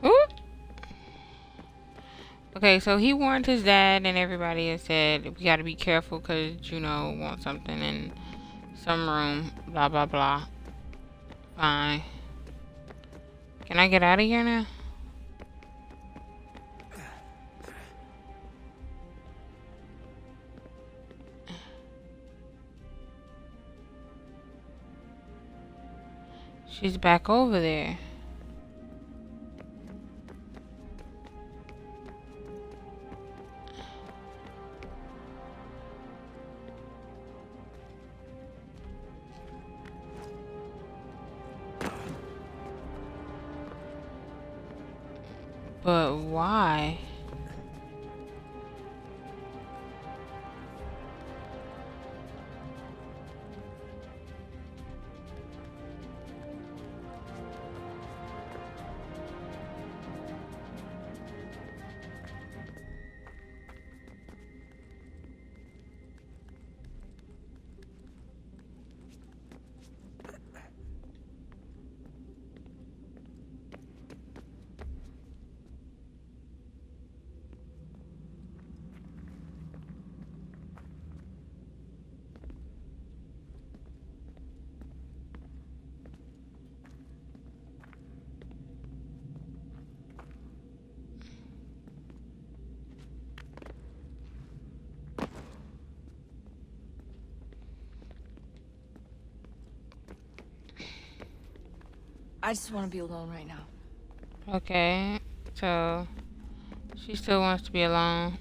Ooh. Okay, so he warned his dad and everybody and said, we gotta be careful because Juno wants something in some room, blah, blah, blah. Fine. Can I get out of here now? She's back over there. But why? I just want to be alone right now. Okay, so she still wants to be alone.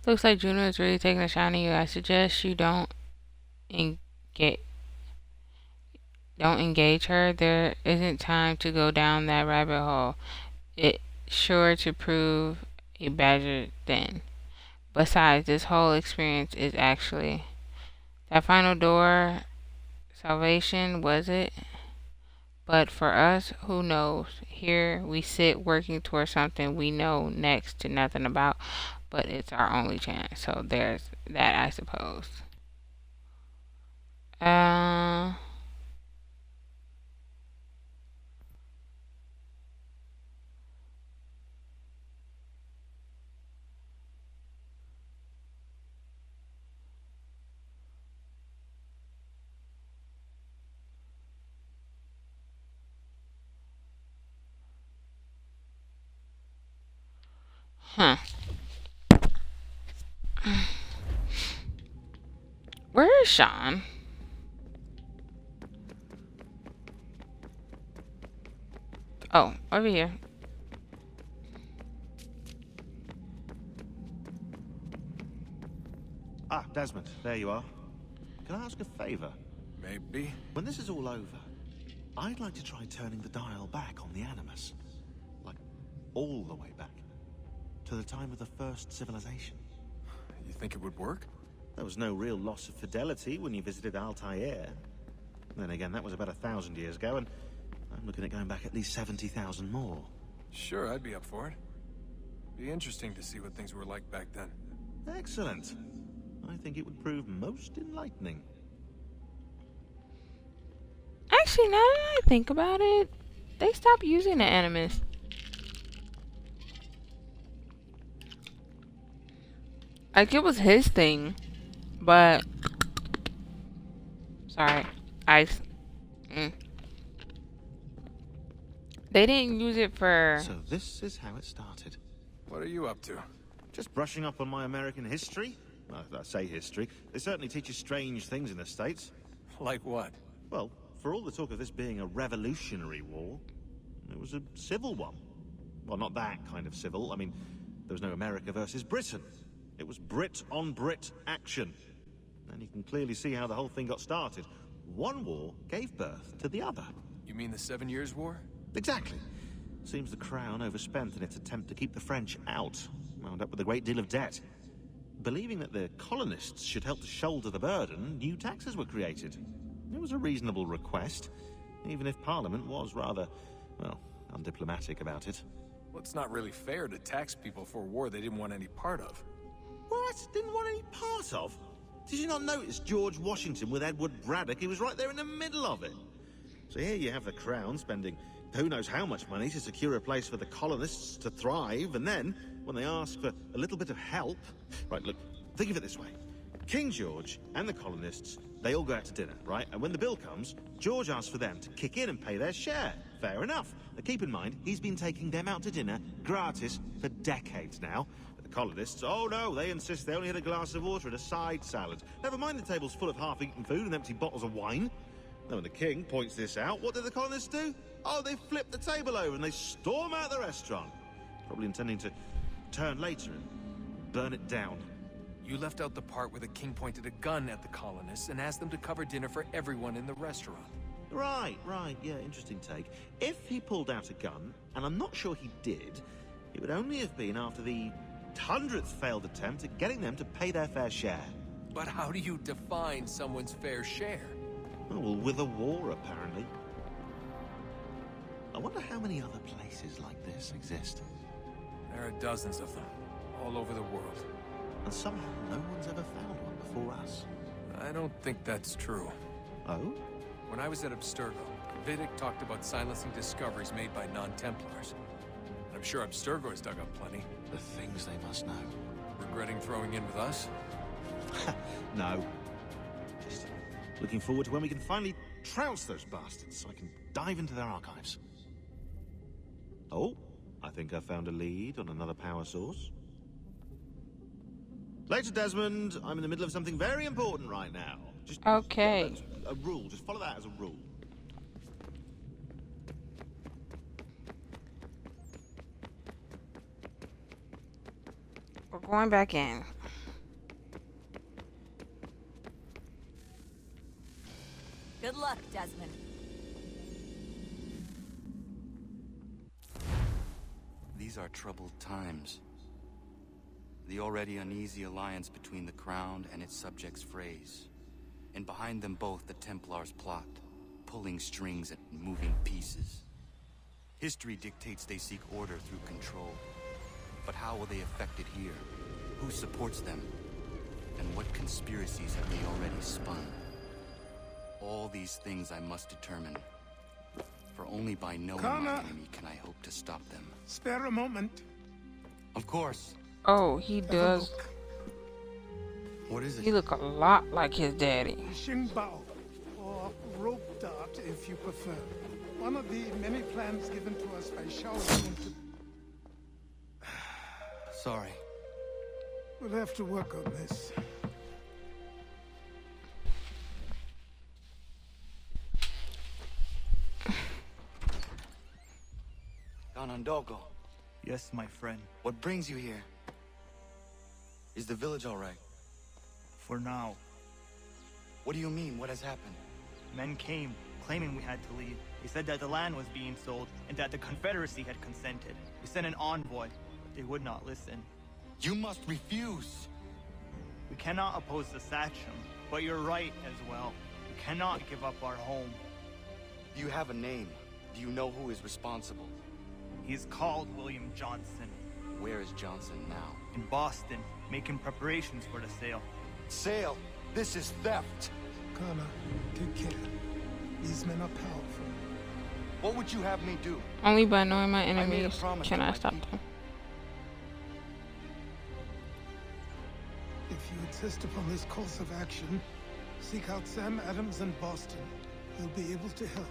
Looks like Juno is really taking a shine at you. I suggest you don't engage her. There isn't time to go down that rabbit hole. It's sure to prove a badger then. Besides, this whole experience is actually that final door. Salvation, was it? But for us, who knows? Here we sit working towards something we know next to nothing about, but it's our only chance. So there's that, I suppose. Huh. Where is Sean? Oh, over here. Ah, Desmond, there you are. Can I ask a favor? Maybe. When this is all over, I'd like to try turning the dial back on the Animus. Like, all the way back. To the time of the first civilization. You think it would work? There was no real loss of fidelity when you visited Altair. Then again, that was about 1,000 years ago, and I'm looking at going back at least 70,000 more. Sure, I'd be up for it. Be interesting to see what things were like back then. Excellent. I think it would prove most enlightening. Actually, now that I think about it, they stopped using the Animus. Like, it was his thing, but... Sorry. Ice. They didn't use it for... So this is how it started. What are you up to? Just brushing up on my American history. Well, I say history. They certainly teach you strange things in the States. Like what? Well, for all the talk of this being a revolutionary war, it was a civil one. Well, not that kind of civil. I mean, there was no America versus Britain. It was Brit on Brit action. And you can clearly see how the whole thing got started. One war gave birth to the other. You mean the 7 Years' War? Exactly. Seems the Crown overspent in its attempt to keep the French out. Wound up with a great deal of debt. Believing that the colonists should help to shoulder the burden, new taxes were created. It was a reasonable request, even if Parliament was rather, well, undiplomatic about it. Well, it's not really fair to tax people for a war they didn't want any part of. What? Didn't want any part of? Did you not notice George Washington with Edward Braddock? He was right there in the middle of it. So here you have the Crown spending who knows how much money to secure a place for the colonists to thrive, and then, when they ask for a little bit of help... Right, look, think of it this way. King George and the colonists, they all go out to dinner, right? And when the bill comes, George asks for them to kick in and pay their share. Fair enough. Now keep in mind, he's been taking them out to dinner, gratis, for decades now. The colonists, oh no, they insist they only had a glass of water and a side salad. Never mind the table's full of half-eaten food and empty bottles of wine. Now when the king points this out, what do the colonists do? Oh, they flip the table over and they storm out the restaurant. Probably intending to turn later and burn it down. You left out the part where the king pointed a gun at the colonists and asked them to cover dinner for everyone in the restaurant. Right, yeah, interesting take. If he pulled out a gun, and I'm not sure he did, it would only have been after the 100th failed attempt at getting them to pay their fair share. But how do you define someone's fair share? Oh, well, with a war, apparently. I wonder how many other places like this exist. There are dozens of them, all over the world. And somehow no one's ever found one before us. I don't think that's true. Oh? When I was at Abstergo, Vidic talked about silencing discoveries made by non-Templars. I'm sure Abstergo has dug up plenty. The things they must know. Regretting throwing in with us? No. Just looking forward to when we can finally trounce those bastards so I can dive into their archives. Oh, I think I found a lead on another power source. Later, Desmond. I'm in the middle of something very important right now. Just okay. A rule. Just follow that as a rule. We're going back in. Desmond. These are troubled times. The already uneasy alliance between the Crown and its subjects frays. And behind them both the Templars plot, pulling strings and moving pieces. History dictates they seek order through control. But how will they affect it here? Who supports them? And what conspiracies have they already spun? All these things I must determine. For only by knowing my enemy can I hope to stop them. Spare a moment. Of course. Oh, he does. What is it? He look a lot like his daddy. Xingbao, or rope dart if you prefer. One of the many plans given to us by Shao Yun to... Sorry. We'll have to work on this. Ganondogo. Yes, my friend. What brings you here? Is the village all right? For now. What do you mean? What has happened? Men came, claiming we had to leave. They said that the land was being sold, and that the Confederacy had consented. We sent an envoy, but they would not listen. You must refuse! We cannot oppose the Sachem, but you're right as well. We cannot give up our home. Do you have a name? Do you know who is responsible? He is called William Johnson. Where is Johnson now? In Boston, making preparations for the sale. Sale? This is theft! Kana, take care. These men are powerful. What would you have me do? Only by knowing my enemies can I stop them. If you insist upon this course of action, seek out Sam Adams in Boston. He'll be able to help.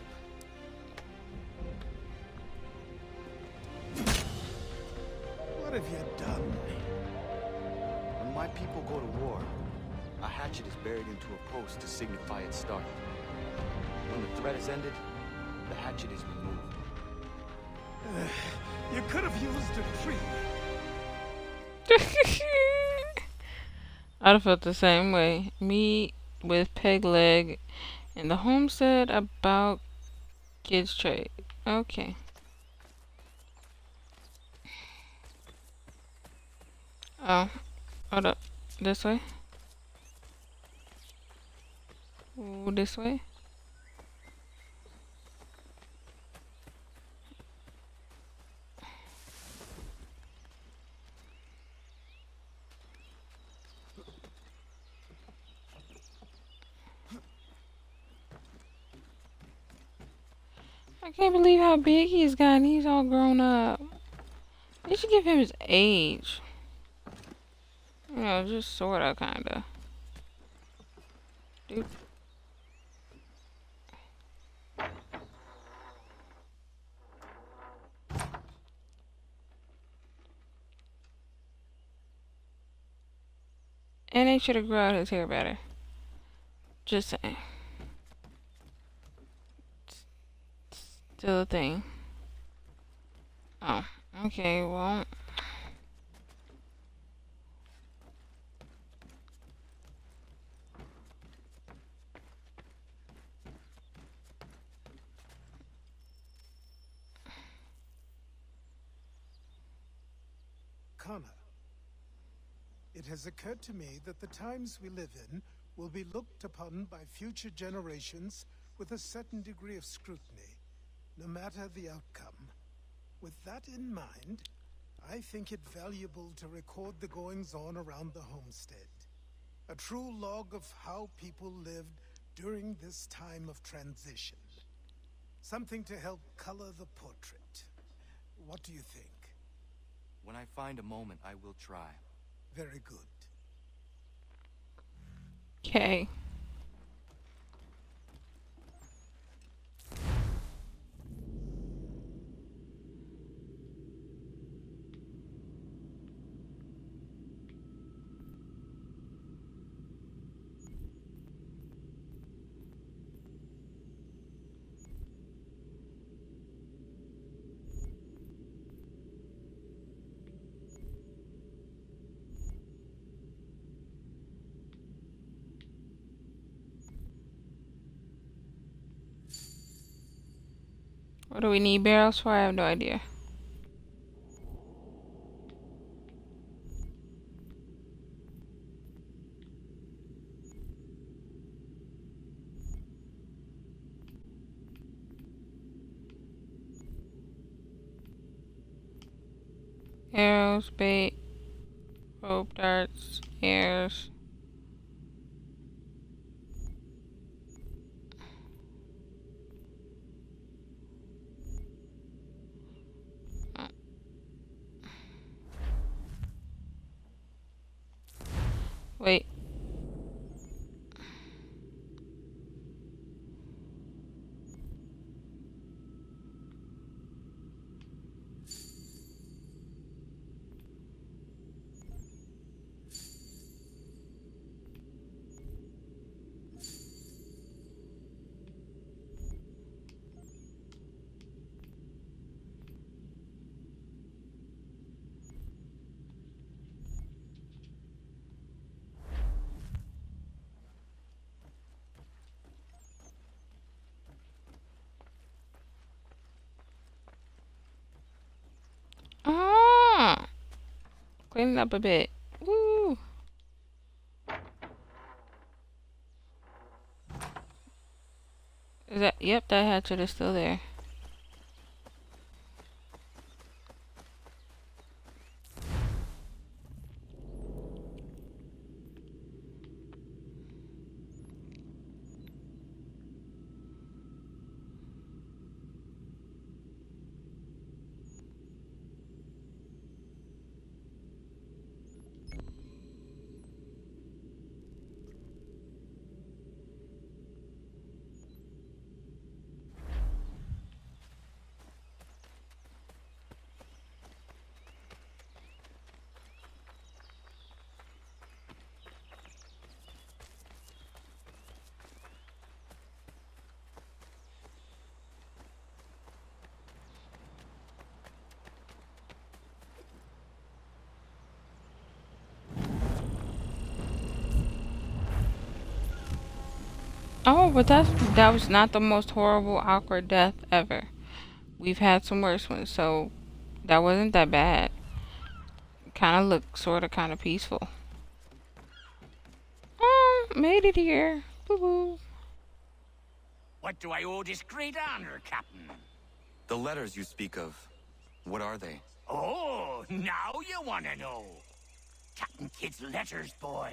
What have you done? When my people go to war, a hatchet is buried into a post to signify its start. When the threat is ended, the hatchet is removed. You could have used a tree. I'd have felt the same way. Me with Peg Leg and the homestead about kids trade. Okay. Oh, hold up. This way? Ooh, this way? I can't believe how big he's gotten. He's all grown up. They should give him his age. You know, just sorta, kinda. Dude. And they should have grown his hair better. Just saying. Still a thing. Oh, okay, well. Kana, it has occurred to me that the times we live in will be looked upon by future generations with a certain degree of scrutiny, no matter the outcome. With that in mind, I think it valuable to record the goings-on around the homestead. A true log of how people lived during this time of transition. Something to help color the portrait. What do you think? When I find a moment, I will try. Very good. Okay. What do we need barrels for? I have no idea. Arrows, bait, rope darts, airs. Wait. Ah, clean it up a bit. Woo. Is that? Yep, that hatchet is still there. Oh, but that was not the most horrible, awkward death ever. We've had some worse ones, so that wasn't that bad. Kind of looked sort of kind of peaceful. Oh, made it here. Woo-hoo. What do I owe this great honor, Captain? The letters you speak of, what are they? Oh, now you want to know. Captain Kidd's letters, boy.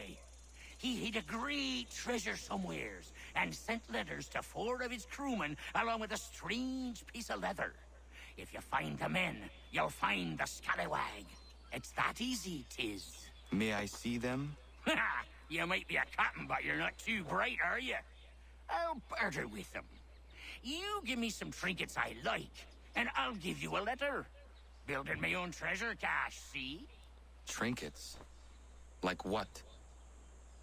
He hid a great treasure somewheres and sent letters to 4 of his crewmen along with a strange piece of leather. If you find the men, you'll find the scallywag. It's that easy, 'tis. May I see them? You might be a captain, but you're not too bright, are you? I'll barter with them. You give me some trinkets I like, and I'll give you a letter. Building my own treasure cache, see? Trinkets? Like what?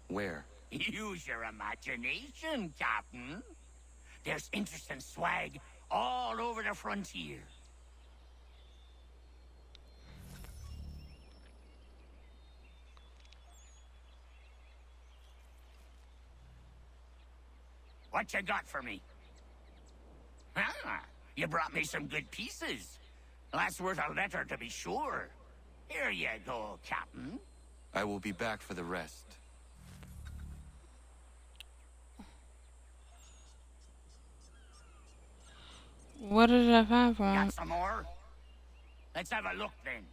Where? Use your imagination, Captain. There's interesting swag all over the frontier. What you got for me? Ah, you brought me some good pieces. That's worth a letter to be sure. Here you go, Captain. I will be back for the rest. What did I find for him? Got some more? Let's have a look then.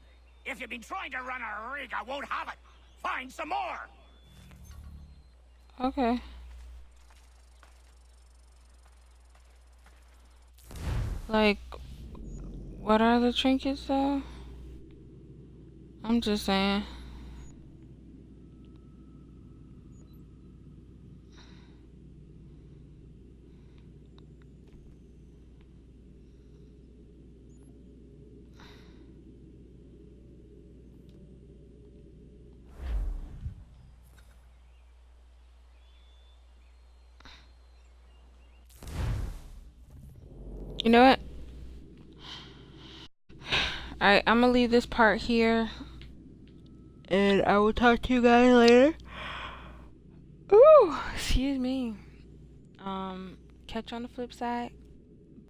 If you've been trying to run a rig, I won't have it. Find some more. Okay. Like, what are the trinkets though? I'm just saying. You know what? Alright, I'm gonna leave this part here. And I will talk to you guys later. Ooh, excuse me. Catch you on the flip side.